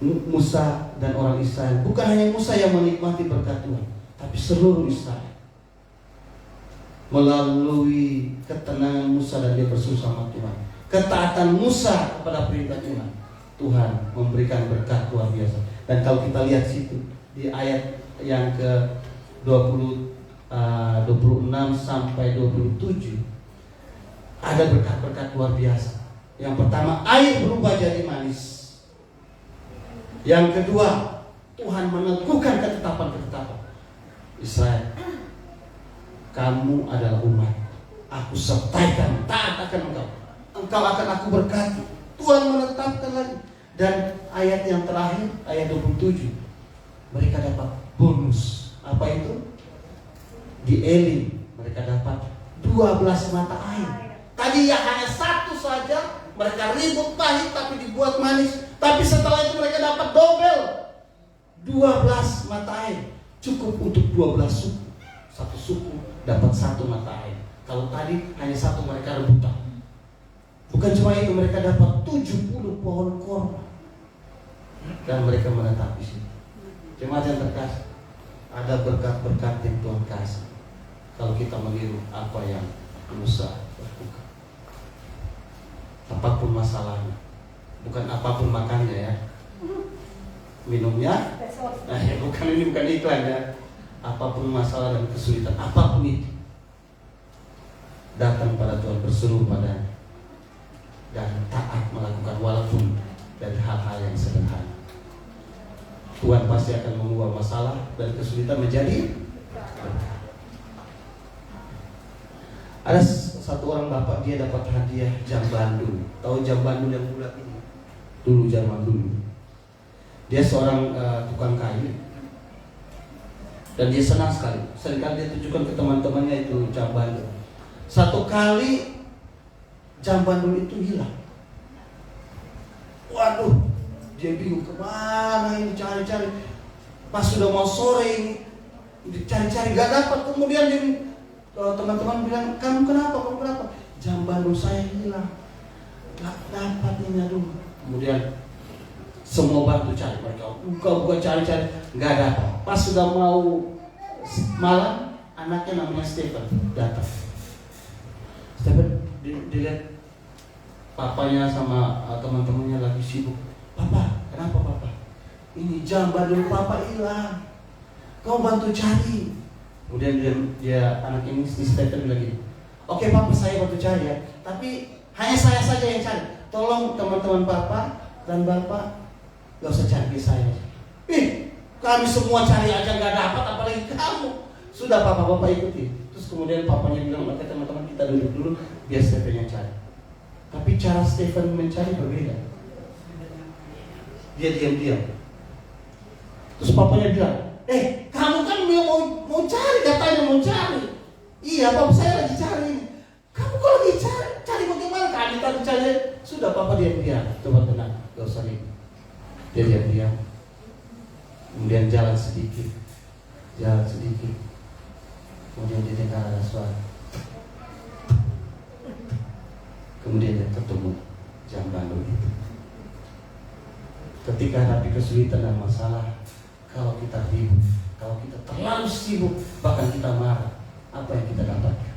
[SPEAKER 2] Musa dan orang Israel, bukan hanya Musa yang menikmati berkat Tuhan, tapi seluruh Israel melalui ketenangan Musa dan dia bersama Tuhan, ketaatan Musa kepada perintah Tuhan, Tuhan memberikan berkat luar biasa. Dan kalau kita lihat situ di ayat yang ke 26 sampai 27 ada berkat-berkat luar biasa. Yang pertama, air berubah jadi manis. Yang kedua, Tuhan meneguhkan ketetapan-ketetapan Israel. Kamu adalah umat, aku sertai kamu, taat akan engkau. Engkau akan aku berkati. Tuhan menetapkan lagi. Dan ayat yang terakhir, ayat 27, mereka dapat bonus. Apa itu? Di Elim mereka dapat 12 mata air. Tadi ya hanya satu saja, mereka ribut pahit tapi dibuat manis. Tapi setelah itu mereka dapat double, 12 mata air. Cukup untuk 12 suku. Satu suku dapat satu mata air. Kalau tadi hanya satu, mereka rebutan. Bukan cuma itu, mereka dapat 70 pohon korma. Dan mereka menetap di sini. Jemaat yang terkasih, ada berkat-berkat yang Tuhan kasih kalau kita meniru apa yang Musa lakukan. Apapun masalahnya, bukan apapun makannya ya, minumnya, bukan iklan ya. Apapun masalah dan kesulitan, apapun itu, datang pada Tuhan, berseru padanya, dan taat melakukan walaupun dari hal-hal yang sederhana. Tuhan pasti akan mengubah masalah dan kesulitan menjadi berkat. Ada satu orang bapak, dia dapat hadiah jam bandul. Tahu jam bandul yang bulat ini? Dulu, zaman dulu. Dia seorang tukang kayu. Dan dia senang sekali. Seringkali dia tunjukkan ke teman-temannya itu jam bandul. Satu kali jam bandul itu hilang. Waduh, dia bingung kemana ini, cari-cari. Pas sudah mau sore ini, dicari-cari gak dapat. Kemudian dia, teman-teman bilang, kamu kenapa? Jam bandul saya hilang, gak dapat ini, aduh. Kemudian semua bantu cari, mereka buka cari-cari, gak dapat. Pas sudah mau malam, anaknya namanya Stephen datang. Stephen dilihat papanya sama teman-temannya lagi sibuk. Papa, kenapa papa? Ini jam bandul papa hilang, kau bantu cari. Kemudian dia anak ini, si Stephen bilang gini, oke papa, saya bantu cari ya, tapi hanya saya saja yang cari. Tolong teman-teman papa dan bapak gak usah cari saya. Kami semua cari aja gak dapat, apalagi kamu. Sudah papa, bapak ikuti. Terus kemudian papanya bilang, oke teman-teman, kita duduk dulu biar Stephen yang cari. Tapi cara Stephen mencari berbeda. Dia diam-diam. Terus papanya bilang, kamu kan mau cari, katanya mau cari. Iya papa, saya lagi cari ini. Kamu kok lagi cari bagaimana? Kami tadi cari. Sudah papa diam-diam, coba tenang, gak usah ribut. Dia diam-diam. Kemudian jalan sedikit. Kemudian dia dengar ada suara. Kemudian dia ketemu jam bandul itu. Ketika hadapi kesulitan dan masalah, kalau kita ribut, kalau kita terlalu sibuk, bahkan kita marah, apa yang kita dapatkan?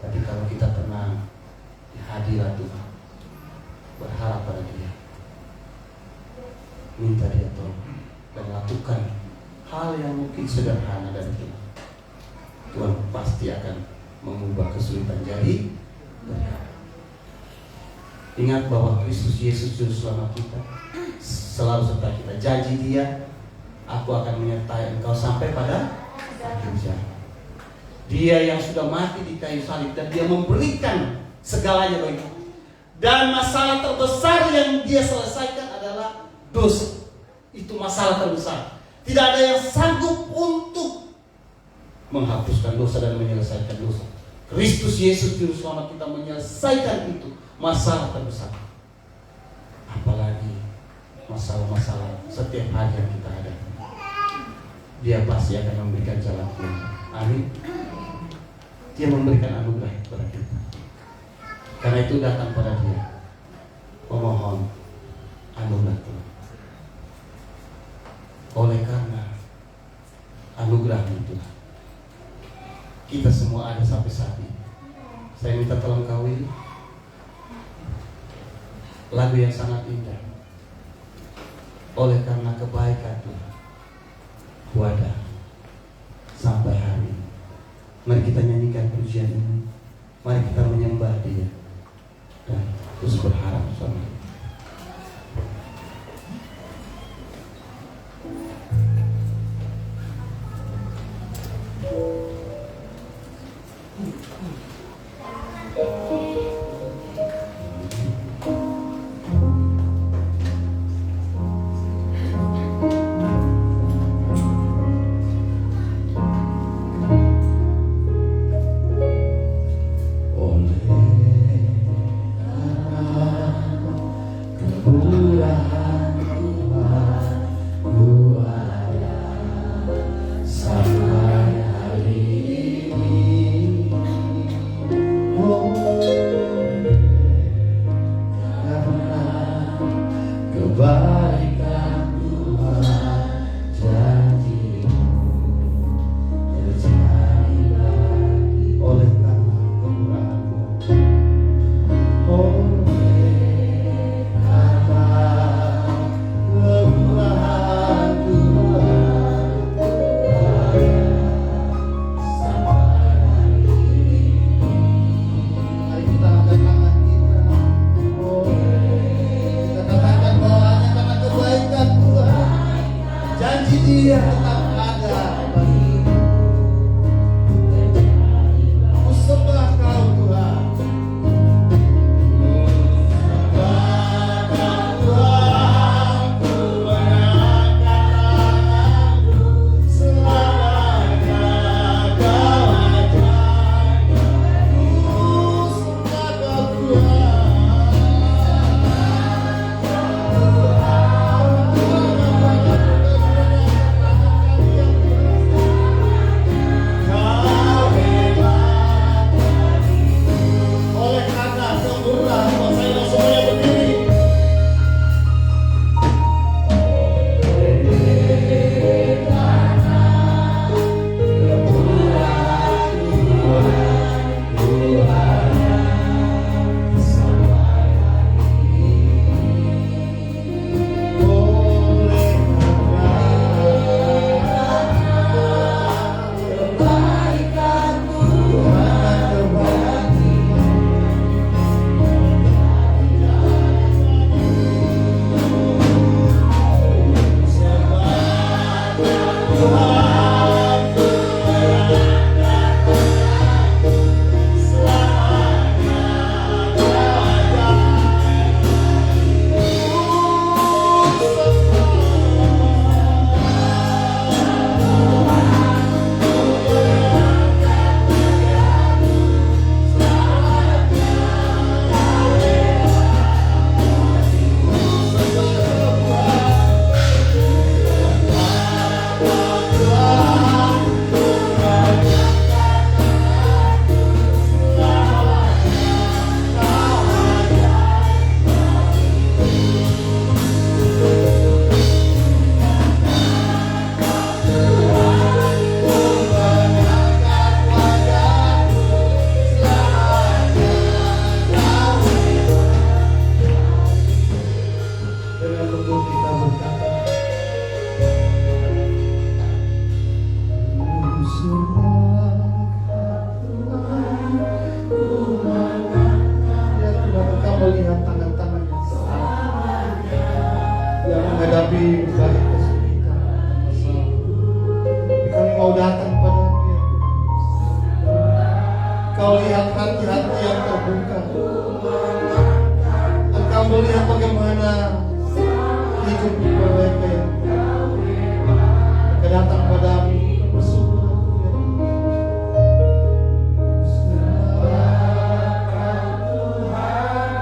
[SPEAKER 2] Tapi kalau kita tenang di hadirat Tuhan, berharap pada Dia, minta Dia tolong dan lakukan hal yang mungkin sederhana dari Tuhan, Tuhan pasti akan mengubah kesulitan jadi berkat. Ingat bahwa Kristus Yesus Juru Selamat kita selalu serta kita. Janji Dia, aku akan menyertai engkau sampai pada akhir zaman. Dia yang sudah mati di kayu salib dan Dia memberikan segalanya bagi kita. Dan masalah terbesar yang dia selesaikan adalah dosa. Itu masalah terbesar. Tidak ada yang sanggup untuk menghapuskan dosa dan menyelesaikan dosa. Kristus Yesus Juru Selamat kita menyelesaikan itu masalah terbesar. Apalagi masalah-masalah setiap hari yang kita hadapi. Dia pasti akan memberikan jalan keluar. Amin. Dia memberikan anugerah kepada kita. Karena itu datang pada Dia, memohon anugerah Tuhan. Oleh karena anugerah itu, kita semua ada sampai saat ini. Saya minta tolong kawin lagu yang sangat indah. Oleh karena kebaikan Tuhan, wadah sampai hari ini. Mari kita nyanyikan pujian ini. Mari kita menyembah Dia dan terus berharap sama Dia. Kau lihat hati-hati yang terbuka. melihat bagaimana hidup mereka yang kedatang padamu bersungguh.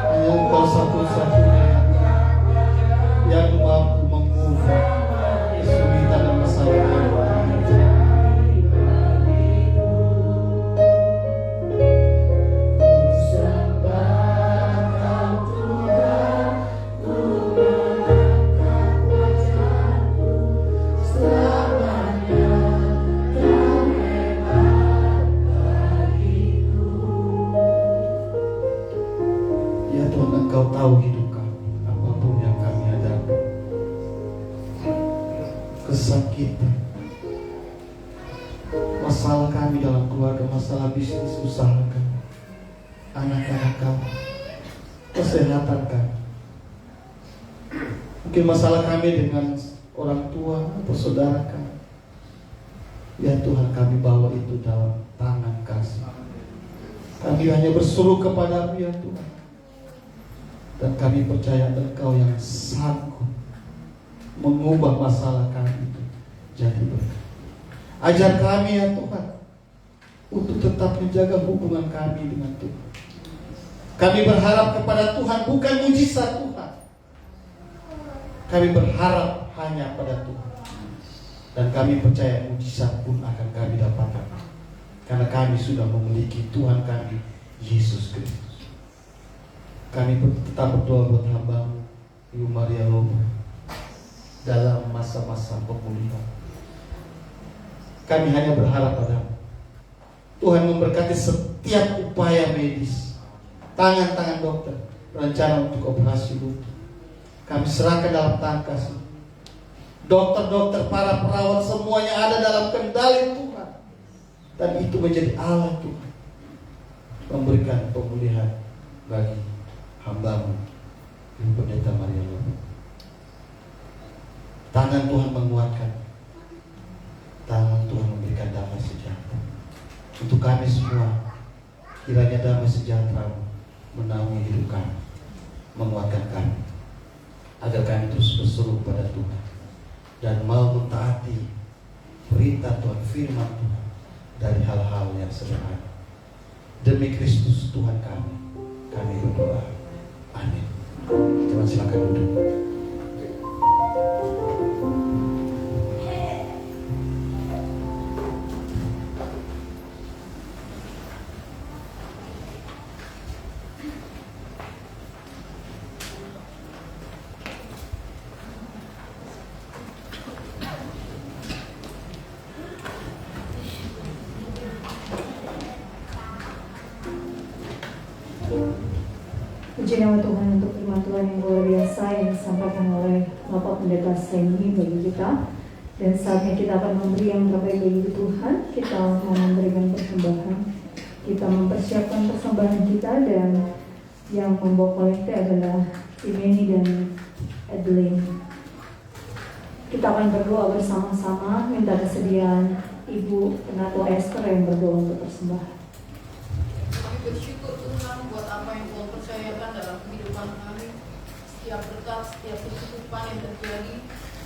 [SPEAKER 2] Hanya Engkau satu-satunya yang mampu mengubah kesulitan dan masalah kami. Ya Tuhan, Engkau tahu hidup kami, apapun yang kami hadapi, kesakitan, masalah kami dalam keluarga, masalah bisnis usaha kami, anak-anak kami, kesehatan kami, mungkin masalah kami dengan orang tua atau saudara kami. Ya Tuhan, kami bawa itu dalam tangan kasih. Kami hanya berseru kepadamu ya Tuhan, dan kami percaya Engkau yang sanggup mengubah masalah kami itu jadi berkat. Ajar kami ya Tuhan untuk tetap menjaga hubungan kami dengan Tuhan. Kami berharap kepada Tuhan, bukan mujizat Tuhan. Kami berharap hanya pada Tuhan. Dan kami percaya mujizat pun akan kami dapatkan, karena kami sudah memiliki Tuhan kami, Yesus Kristus. Kami tetap berdoa buat hamba-Mu, Ibu Maria Lobo, dalam masa-masa pemulihan. Kami hanya berharap padamu. Tuhan memberkati setiap upaya medis, tangan-tangan dokter, rencana untuk operasi lutut. Kami serahkan dalam tangan kasih. Dokter-dokter, para perawat, semuanya ada dalam kendali Tuhan. Dan itu menjadi alat Tuhan memberikan pemulihan bagi hamba-Mu, Ibu Pendeta Maria Lobo. Tangan Tuhan menguatkan, tangan Tuhan memberikan damai sejahtera untuk kami semua. Kiranya damai sejahtera menaungi hidup kami, menguatkan kami, agar kami terus berseru pada Tuhan dan mau mentaati perintah Tuhan, firman Tuhan dari hal-hal yang sederhana. Demi Kristus Tuhan kami berdoa. Amin. Teman silakan duduk.
[SPEAKER 3] Puji nama Tuhan untuk firman Tuhan yang luar biasa yang disampaikan oleh Bapak Pendeta Sengi bagi kita. Dan saatnya kita akan memberi yang terbaik bagi Tuhan. Kita mau memberikan persembahan. Kita mempersiapkan persembahan kita, dan yang membawa kolekte adalah Imeni dan Adeline. Kita akan berdoa bersama-sama, minta kesediaan Ibu Penatua Esther yang berdoa untuk persembahan.
[SPEAKER 4] Kami bersyukur Tuhan buat apa yang Tuhan percayakan dalam kehidupan kami, setiap berkat, setiap kecukupan yang terjadi.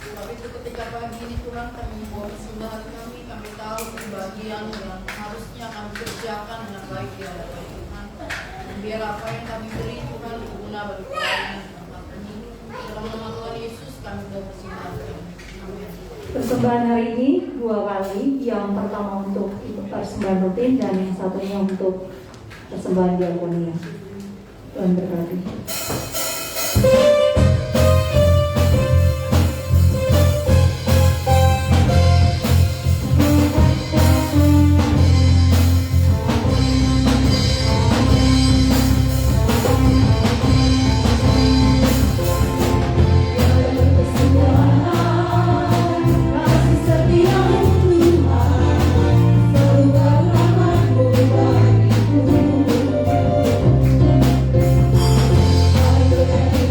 [SPEAKER 4] Sebab itu ketika pagi ini Tuhan kami membawa persembahan kami tahu bagian yang harusnya kami kerjakan dengan baik di hadapan Tuhan. Dan biar apa yang kami beri Tuhan berguna bagi pelayanan tempat ini. Dalam nama Tuhan Yesus kami sudah persembahan. Amin.
[SPEAKER 3] Persembahan hari ini 2 kali. Yang pertama untuk persembahan rutin, dan yang satunya untuk persembahan diakonia. Tuhan berkati.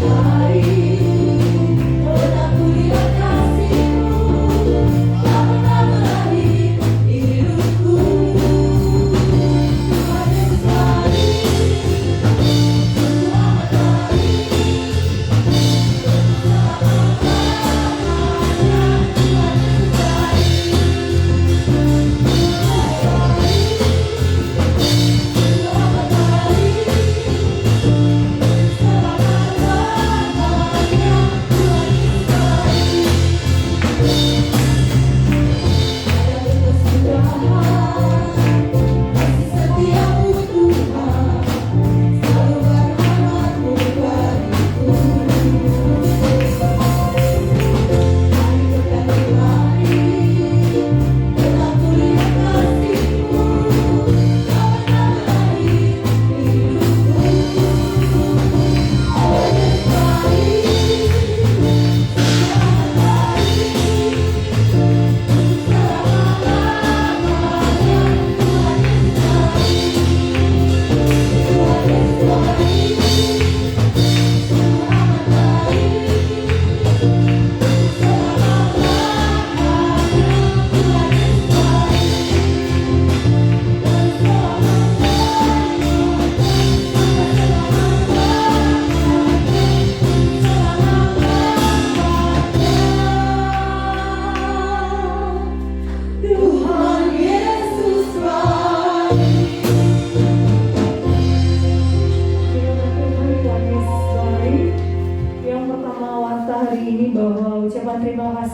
[SPEAKER 5] Tuhan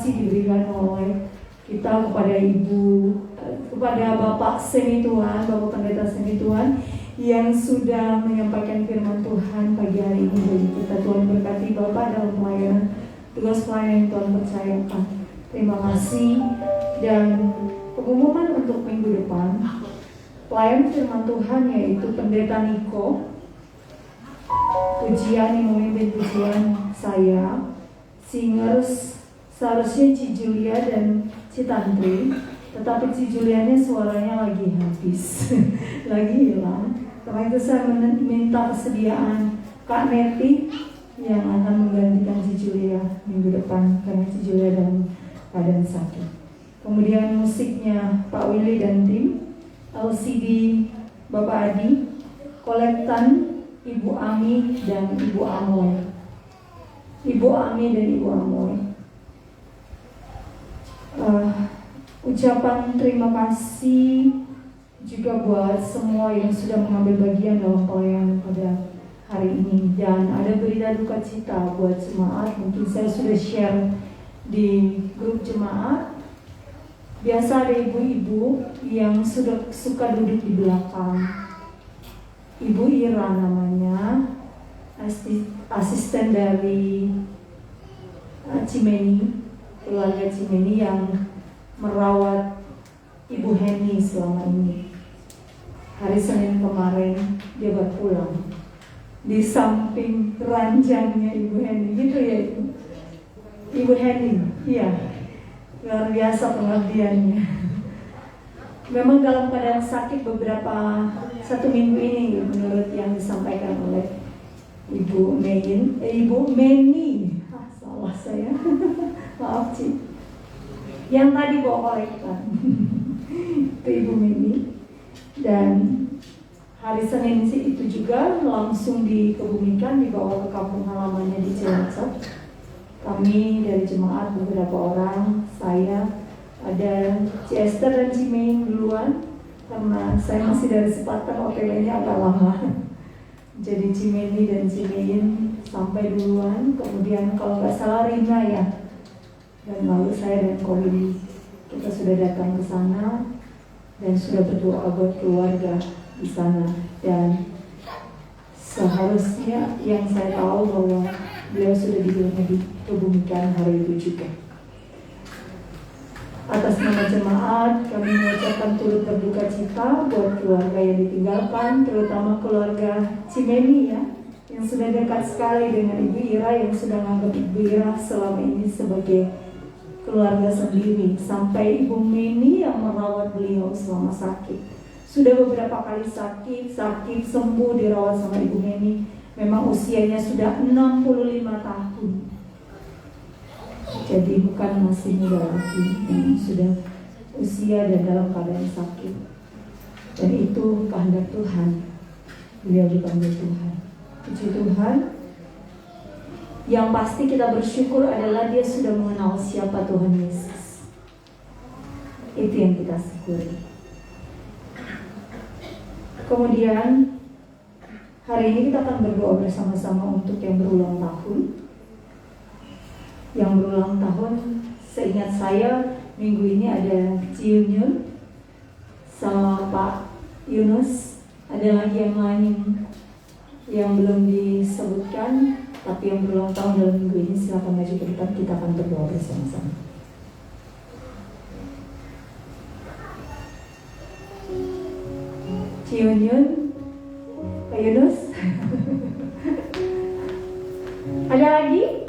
[SPEAKER 3] kasih diberikan oleh kita kepada Bapak Seni Tuhan, Bapak Pendeta Seni Tuhan yang sudah menyampaikan firman Tuhan pagi hari ini bagi kita. Tuhan berkati Bapak dalam pelayanan, tugas pelayanan yang Tuhan percayakan. Terima kasih. Dan pengumuman untuk minggu depan, pelayan firman Tuhan yaitu Pendeta Niko, pujian yang memimpin pujian saya, singers seharusnya Ci Julia dan Ci Tantri, tetapi Ci Julianya suaranya lagi habis, lagi hilang. Karena itu saya minta kesediaan Kak Neti yang akan menggantikan Ci Julia minggu depan karena Ci Julia dalam keadaan sakit. Kemudian musiknya Pak Willy dan tim, LCD Bapak Adi, kolektan Ibu Ami dan Ibu Amoy. Ibu Ami dan Ibu Amoy. Ucapan terima kasih juga buat semua yang sudah mengambil bagian dalam pelayanan pada hari ini. Dan ada berita duka cita buat jemaat. Mungkin saya sudah share di grup jemaat. Biasa ada ibu-ibu yang suka duduk di belakang. Ibu Ira namanya, asisten dari Cimeni, keluarga Cimeni yang merawat Ibu Heni selama ini. Hari Senin kemarin dia baru pulang. Di samping ranjangnya Ibu Heni, gitu ya Ibu Heni, iya. Luar biasa pengabdiannya. Memang dalam keadaan sakit satu minggu ini menurut yang disampaikan oleh Ibu Meni. Salah saya. Maaf Ci. Yang tadi bawa kolektan. Itu Ibu Meni. Dan hari Senin itu juga langsung dikebumikan, dibawa ke kampung halamannya di Cilacap. Kami dari jemaat beberapa orang, saya ada Ci Esther dan Ci Mei duluan karena saya masih dari Sepatan, OTW-nya agak lama. Jadi Ci Mei dan Ci Mei sampai duluan, kemudian kalau nggak salah Rina ya, dan lalu saya dan Koli kita sudah datang ke sana dan sudah berdoa buat keluarga di sana. Dan seharusnya yang saya tahu bahwa beliau sudah dikebumikan hari itu juga. Atas nama jemaat, kami mengucapkan turut berduka cita buat keluarga yang ditinggalkan, terutama keluarga Cimeni ya, yang sudah dekat sekali dengan Ibu Ira, yang sudah menganggap Ibu Ira selama ini sebagai keluarga sendiri, sampai Ibu Meni yang merawat beliau selama sakit. Sudah beberapa kali sakit, sembuh, dirawat sama Ibu Meni. Memang usianya sudah 65 tahun. Jadi bukan masih muda lagi, memang sudah usia dan dalam keadaan sakit. Dan itu kehendak Tuhan. Beliau dipanggil Tuhan. Puji Tuhan. Yang pasti kita bersyukur adalah dia sudah mengenal siapa Tuhan Yesus. Itu yang kita syukuri. Kemudian hari ini kita akan berdoa bersama-sama untuk yang berulang tahun. Yang berulang tahun, seingat saya minggu ini ada Ci Yunyun sama Pak Yunus. Ada lagi yang lain yang belum disebutkan, tapi yang berulang tahun dalam minggu ini silakan maju ke depan, kita akan berdoa bersama-sama. Ci Yunyun, Pak Yunus. Ada lagi?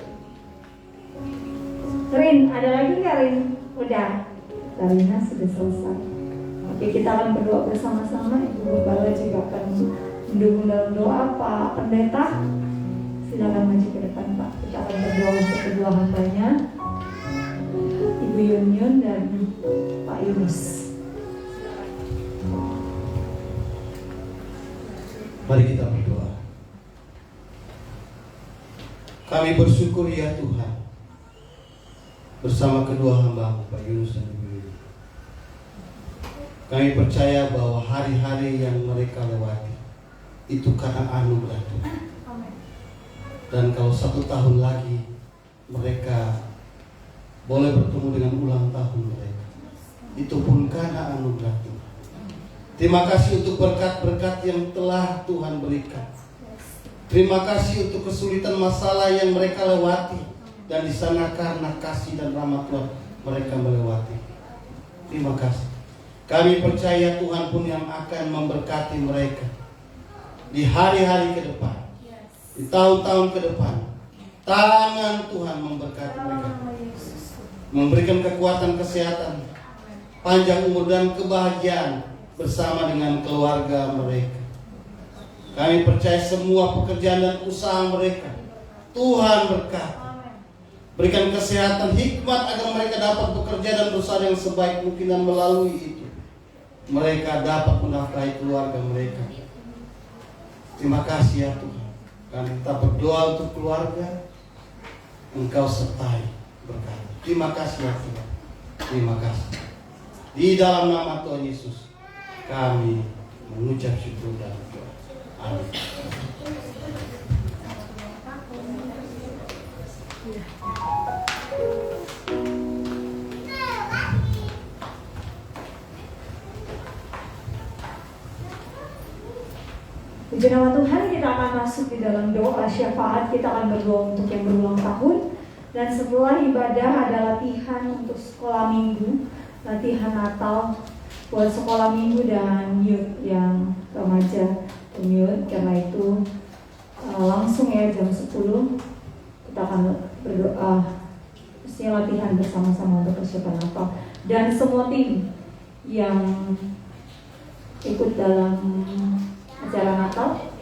[SPEAKER 3] Rin, ada lagi nggak Rin? Udah. Larina sudah selesai. Oke, kita akan berdoa bersama-sama. Ibu Gembala juga akan mendukung dalam doa. Pak Pendeta, silakan maju ke depan Pak. Kita akan berdoa untuk kedua hambanya, Ibu Yunyun dan Pak Yunus.
[SPEAKER 2] Mari kita berdoa. Kami bersyukur ya Tuhan, bersama kedua hamba Pak Yunus dan Ibu Yuni. Kami percaya bahwa hari-hari yang mereka lewati itu karena anugerah Tuhan. Dan kalau 1 tahun lagi mereka boleh bertemu dengan ulang tahun mereka. Itu pun karena anugerah Tuhan. Terima kasih untuk berkat-berkat yang telah Tuhan berikan. Terima kasih untuk kesulitan masalah yang mereka lewati, dan di sana karena kasih dan rahmat Tuhan mereka melewati. Terima kasih. Kami percaya Tuhan pun yang akan memberkati mereka di hari-hari ke depan, di tahun-tahun ke depan. Tangan Tuhan memberkati mereka, memberikan kekuatan, kesehatan, panjang umur dan kebahagiaan bersama dengan keluarga mereka. Kami percaya semua pekerjaan dan usaha mereka Tuhan berkati. Berikan kesehatan, hikmat agar mereka dapat bekerja dan berusaha yang sebaik mungkin, dan melalui itu mereka dapat menafkahi keluarga mereka. Terima kasih ya Tuhan. Kami kita berdoa untuk keluarga, Engkau sertai berkati. Terima kasih ya Tuhan. Terima kasih. Di dalam nama Tuhan Yesus kami mengucap syukur dan doa. Amin.
[SPEAKER 3] Puji nama Tuhan, kita akan masuk di dalam doa syafaat. Kita akan berdoa untuk yang berulang tahun. Dan setelah ibadah ada latihan untuk sekolah minggu, latihan Natal buat sekolah minggu dan youth yang remaja youth. Karena itu langsung ya jam 10 kita akan berdoa, mestinya latihan bersama-sama untuk persiapan Natal. Dan semua tim yang ikut dalam acara Natal,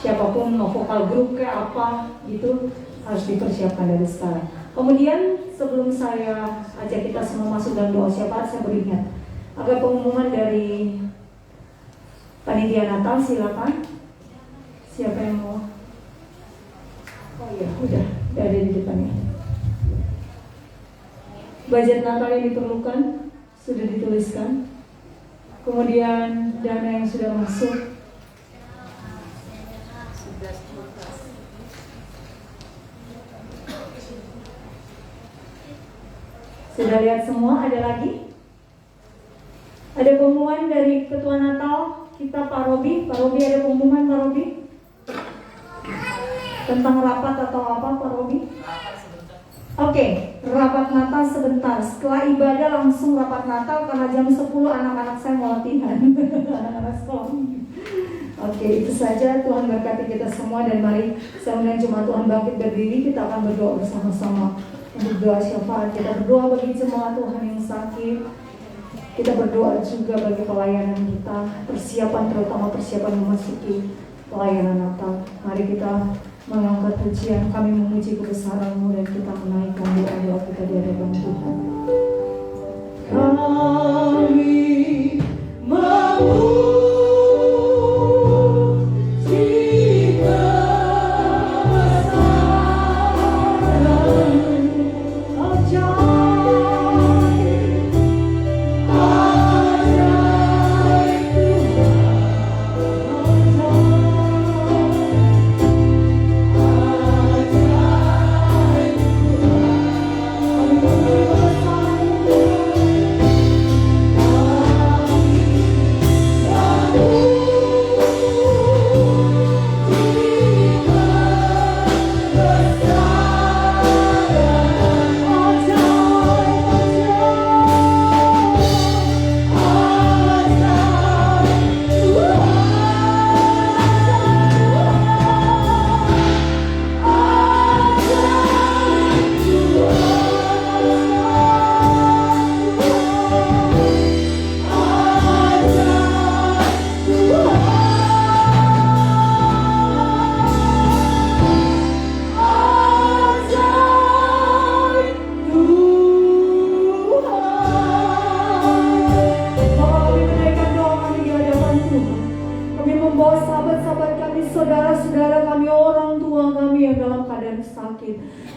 [SPEAKER 3] siapapun mau vokal grup kayak apa gitu, harus dipersiapkan dari sekarang. Kemudian sebelum saya ajak kita semua masuk dalam doa syafaat, saya beringat ada pengumuman dari panitia Natal. Silakan, siapa yang mau? Oh iya, udah ada di depannya. Budget Natal yang diperlukan sudah dituliskan. Kemudian dana yang sudah masuk
[SPEAKER 4] 11 juta.
[SPEAKER 3] sudah lihat semua. Ada lagi? Ada pengumuman dari Ketua Natal kita, Pak Robi. Pak Robi, ada pengumuman Pak Robi? Tentang rapat atau apa Pak Robi? Oke, rapat Natal sebentar. Setelah ibadah langsung rapat Natal, karena jam 10 anak-anak saya mau latihan. Anak-anak sekolah. Oke, itu saja. Tuhan berkati kita semua, dan mari saya undang jemaat Tuhan bangkit berdiri. Kita akan berdoa bersama-sama untuk doa syafaat. Kita berdoa bagi jemaat Tuhan yang sakit. Kita berdoa juga bagi pelayanan kita, persiapan, terutama persiapan memasuki pelayanan Natal. Mari kita mengangkat pujian, kami memuji kebesaran-Mu, dan kita menaikkan doa-doa kita di hadapan Tuhan. Kami memuji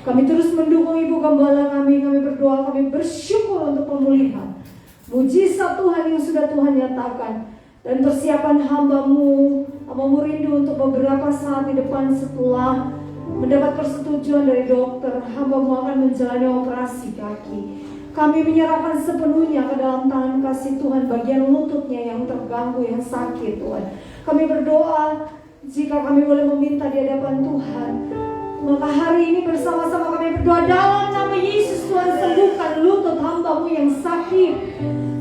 [SPEAKER 3] kami terus mendukung Ibu Gembala kami berdoa, kami bersyukur untuk pemulihan mujizat Tuhan yang sudah Tuhan nyatakan, dan persiapan hamba-Mu rindu untuk beberapa saat di depan setelah mendapat persetujuan dari dokter, hamba-Mu akan menjalani operasi kaki. Kami menyerahkan sepenuhnya ke dalam tangan kasih Tuhan bagian lututnya yang terganggu, yang sakit Tuhan. Kami berdoa jika kami boleh meminta di hadapan Tuhan, maka hari ini bersama-sama kami berdoa dalam nama Yesus. Tuhan, sembuhkan lutut hamba-Mu yang sakit,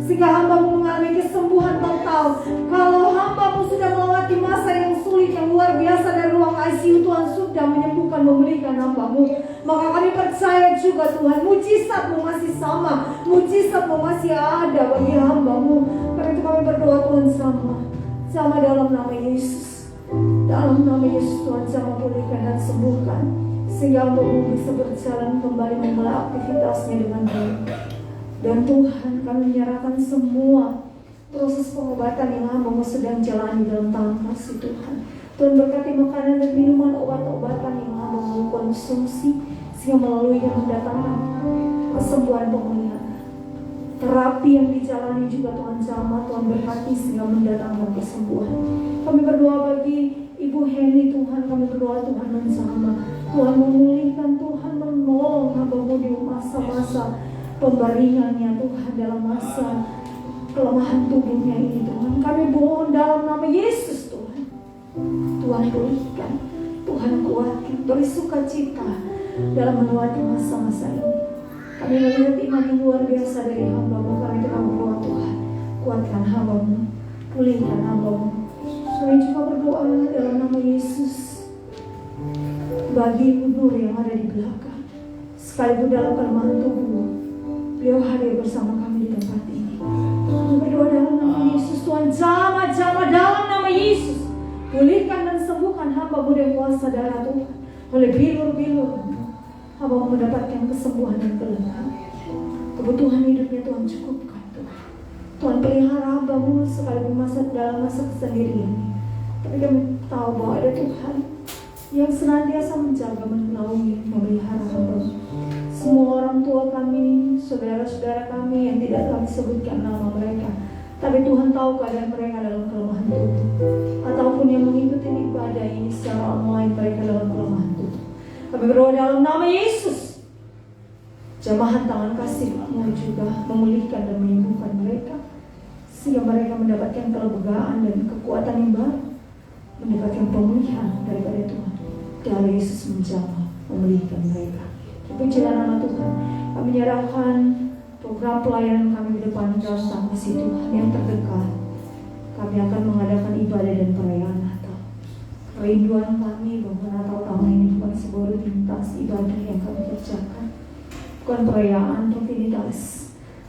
[SPEAKER 3] sehingga hamba-Mu mengalami kesembuhan total. Kalau hamba-Mu sudah melewati masa yang sulit, yang luar biasa dari ruang ICU, Tuhan sudah menyembuhkan, memulihkan hamba-Mu. Maka kami percaya juga Tuhan, mujizat-Mu masih sama, mujizat-Mu masih ada bagi hamba-Mu. Karena itu kami berdoa Tuhan, sama dalam nama Yesus. Dalam nama Yesus Tuhan, sama pulihkan dan sembuhkan, sehingga hamba-Mu bisa berjalan kembali memulai aktivitasnya dengan baik. Dan Tuhan, kami menyerahkan semua proses pengobatan yang hamba-Mu sedang jalani dalam tangan kasih Tuhan. Tuhan, berkati makanan dan minuman, obat-obatan yang hamba-Mu konsumsi, sehingga melaluinya mendatangkan kesembuhan, pemulihan. Terapi yang dijalani juga Tuhan sama, Tuhan berkati sehingga mendatangkan kesembuhan. Kami berdoa bagi Ibu Henny Tuhan, kami berdoa Tuhan menjama, Tuhan memulihkan, Tuhan menolong hamba-Mu di masa-masa pembaringannya Tuhan, dalam masa kelemahan tubuhnya ini Tuhan. Kami mohon dalam nama Yesus Tuhan, Tuhan pulihkan, Tuhan kuatkan, beri sukacita dalam melewati masa-masa ini. Kami melihat iman yang luar biasa dari hamba-Mu, karena itu kami berdoa Tuhan, kuatkan hamba-Mu, pulihkan hamba-Mu. Kami juga berdoa dalam nama Yesus bagi Ibu Nur yang ada di belakang, sekalipun dalam kelemahan tubuh, beliau hadir bersama kami di tempat ini. Kami berdoa dalam nama Yesus Tuhan, jama-jama dalam nama Yesus, pulihkan dan sembuhkan hamba-Mu dengan kuasa darah Tuhan. Oleh bilur-bilur hamba-Mu mendapatkan kesembuhan dan kelegaan. Kebutuhan hidupnya Tuhan cukupkan Tuhan. Tuhan pelihara hamba-Mu sekalipun dalam masa kesendirian. Tapi kami tahu bahwa ada Tuhan yang senantiasa menjaga, menaungi, memelihara hamba-Mu. Semua orang tua kami, saudara-saudara kami yang tidak kami sebutkan nama mereka, tapi Tuhan tahu keadaan mereka dalam kelemahan tubuh, ataupun yang mengikuti ibadah ini secara online, mereka dalam kelemahan tubuh. Kami berdoa dalam nama Yesus, jamahan tangan kasih-Mu juga memulihkan dan menyembuhkan mereka, sehingga mereka mendapatkan kelegaan dan kekuatan yang baru, mendapatkan pemulihan daripada Tuhan. Darah Yesus menjamah, memulihkan mereka. Pujilah nama Tuhan. Kami menyerahkan program pelayanan kami di depan dalam tangan kasih Tuhan yang terdekat. Kami akan mengadakan ibadah dan perayaan Natal. Kerinduan kami bahwa Natal tahun ini bukan sebuah rutinitas ibadah yang kami kerjakan, bukan perayaan rutinitas.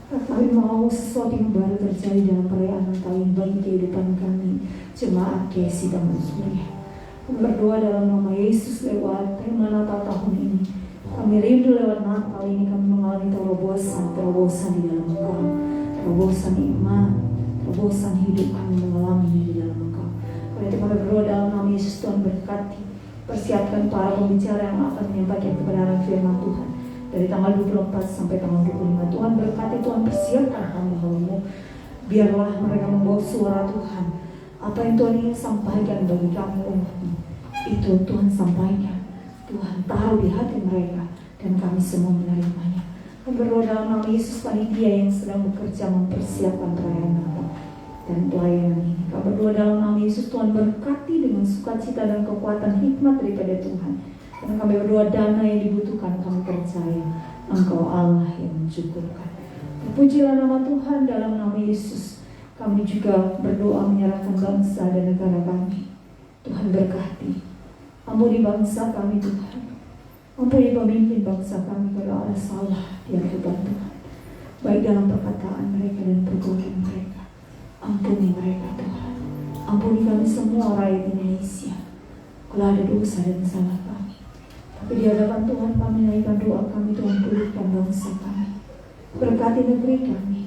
[SPEAKER 3] Kami mau sesuatu yang baru terjadi dalam perayaan Natal ini bagi kehidupan kami, jemaat KSI Tambun Suria. Kami berdoa dalam nama Yesus lewat tema Natal tahun ini. Kami rindu lewat Natal ini kami mengalami terobosan di dalam Engkau, terobosan iman, terobosan hidup kami mengalaminya di dalam Engkau. Karena itu kami berdoa dalam nama Yesus, Tuhan berkati, persiapkan para pembicara yang akan menyampaikan kebenaran firman Tuhan dari tanggal 24 sampai tanggal 25. Tuhan berkati, Tuhan persiapkan hamba-Mu, biarlah mereka membawa suara Tuhan. Apa yang Tuhan ingin sampaikan bagi kami umat-Mu, itu Tuhan sampaikan, Tuhan taruh di hati mereka, dan kami semua menerimanya. Kami berdoa dalam nama Yesus, panitia yang sedang bekerja mempersiapkan perayaan Natal dan pelayanan ini. Kami berdoa dalam nama Yesus, Tuhan berkati dengan sukacita dan kekuatan hikmat daripada Tuhan. Dan kami berdoa dana yang dibutuhkan, kami percaya Engkau Allah yang mencukupkan. Terpujilah nama Tuhan dalam nama Yesus. Kami juga berdoa menyerahkan bangsa dan negara kami. Tuhan berkati. Ampuni bangsa kami Tuhan. Ampuni pemimpin bangsa kami kalau ada salah di hadapan Tuhan, baik dalam perkataan mereka dan perbuatan mereka. Ampuni mereka Tuhan. Ampuni kami semua rakyat Indonesia kalau ada dosa dan salah kami. Tapi di hadapan Tuhan kami naikkan doa kami, Tuhan pulihkan bangsa kami. Berkati negeri kami.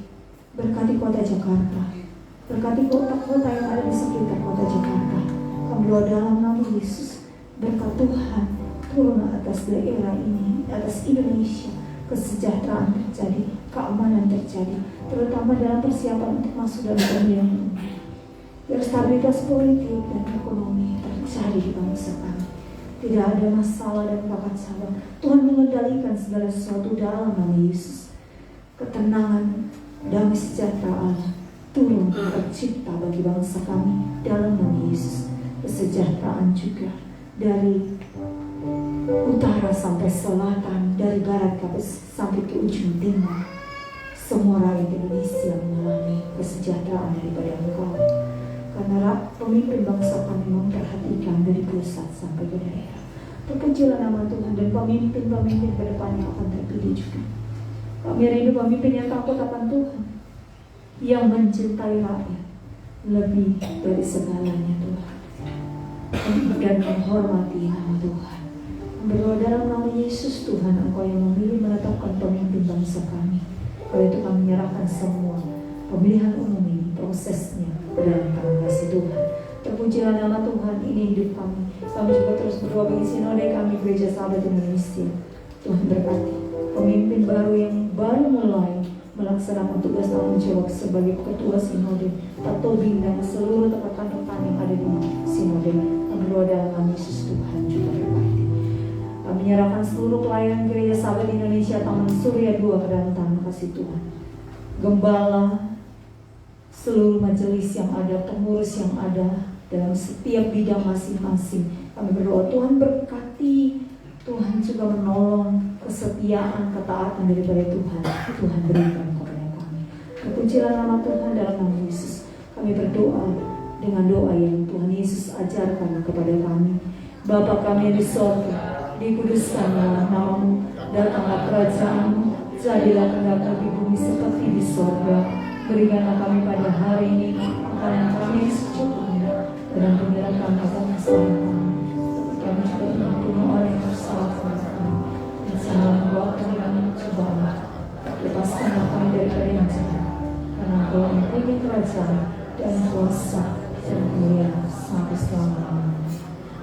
[SPEAKER 3] Berkati kota Jakarta. Berkati kota-kota yang ada di sekitar kota Jakarta. Kami doa dalam nama Yesus. Berkat Tuhan turun atas daerah ini, atas Indonesia, kesejahteraan terjadi, keamanan terjadi, terutama dalam persiapan untuk masuk dalam pemilihan. Biar stabilitas politik dan ekonomi terjadi di bangsa kami. Tidak ada masalah dan kekacauan. Tuhan mengendalikan segala sesuatu dalam nama Yesus. Ketenangan, damai sejahtera Allah turun tercipta bagi bangsa kami dalam nama Yesus. Kesejahteraan juga dari utara sampai selatan, dari barat sampai ke ujung timur. Semua rakyat Indonesia mengalami kesejahteraan daripada Engkau. Karena pemimpin bangsa kami memperhatikan dari pusat sampai ke daerah. Terpujilah nama Tuhan, dan pemimpin-pemimpin ke depannya akan terpilih juga. Kami rindu pemimpin yang takut akan Tuhan, yang mencintai rakyat lebih dari segalanya Tuhan, dan menghormati nama Tuhan. Berdoa dalam nama Yesus Tuhan, Engkau yang memilih menetapkan pemimpin bangsa kami. Oleh itu kami menyerahkan semua pemilihan umum ini, prosesnya ke dalam tangan kasih Tuhan. Terpujilah nama Tuhan, ini hidup kami. Kami juga terus berdoa bagi sinode kami, Gereja Sahabat Indonesia. Tuhan berkati pemimpin baru yang baru mulai melaksanakan tugas tanggung jawab sebagai ketua sinode, Pak Tobing dan seluruh rekan-rekan yang ada di sinode. Kami berdoa dalam nama Yesus Tuhan juga berkati. Kami menyerahkan seluruh pelayanan Gereja Sahabat Indonesia Taman Surya 2 ke dalam tangan kasih Tuhan. Gembala, seluruh majelis yang ada, pengurus yang ada dalam setiap bidang masing-masing. Kami berdoa Tuhan berkati, Tuhan juga menolong kesetiaan, ketaatan daripada Tuhan. Tuhan berikan kepada kami. Terpujilah nama Tuhan dalam nama Yesus. Kami berdoa dengan doa yang Tuhan Yesus ajarkan kepada kami. Bapa kami yang di sorga, dikuduskanlah namamu, datanglah kerajaan-Mu, jadilah kehendakmu di bumi seperti di sorga. Berikanlah kami pada hari ini makanan kami yang secukupnya, dan ampunilah kami akan kesalahan kami, kami juga mengampuni orang yang bersalah kepada kami, dan janganlah membawa kami dalam cobaan, lepaskanlah kami daripada yang jahat, karena Engkau yang memiliki kerajaan dan kuasa dan kemuliaan sampai selama-lamanya.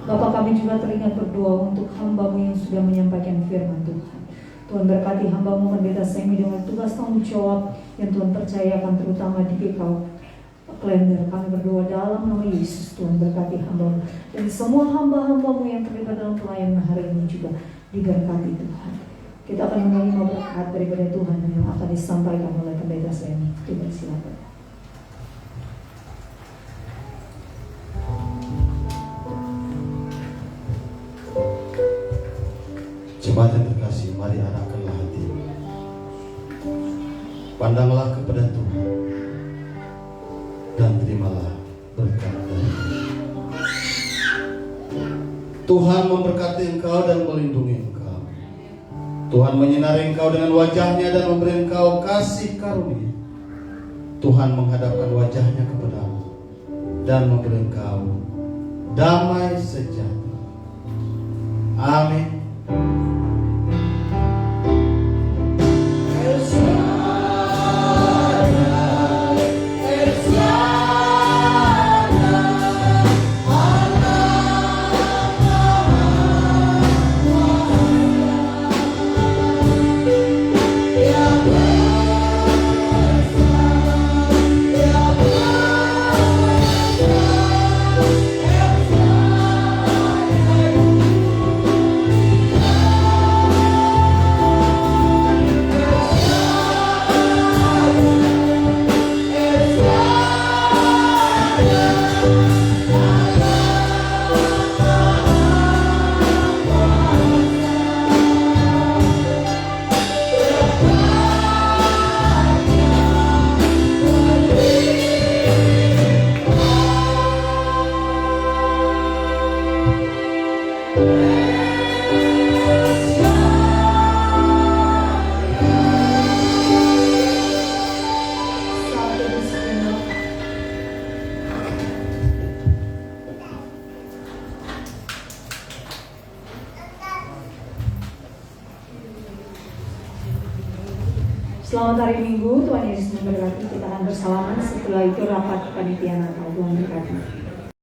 [SPEAKER 3] Bapa, kami juga teringat berdoa untuk hamba-Mu yang sudah menyampaikan firman Tuhan. Tuhan berkati hamba-Mu Pendeta Semi dengan tugas tanggung jawab yang Tuhan percayakan, terutama di PKU Klender. Kami berdoa dalam nama Yesus, Tuhan berkati hamba-Mu, dan semua hamba-hamba-Mu yang terlibat dalam pelayanan hari ini juga diberkati Tuhan. Kita akan menerima berkat daripada Tuhan yang akan disampaikan oleh Pendeta Semi. Tuhan silakan.
[SPEAKER 2] Jemaat yang terkasih, mari arahkanlah hati. Pandanglah kepada Tuhan dan terimalah berkat dari Tuhan. Memberkati engkau dan melindungi engkau. Tuhan menyinari engkau dengan wajahnya dan memberi engkau kasih karunia. Tuhan menghadapkan wajahnya kepadamu dan memberi engkau damai sejahtera. Amin.
[SPEAKER 3] Selamat hari Minggu, Tuhan Yesus memberkati. Kita akan bersalaman, setelah itu rapat panitia Natal. Tuhan berkati.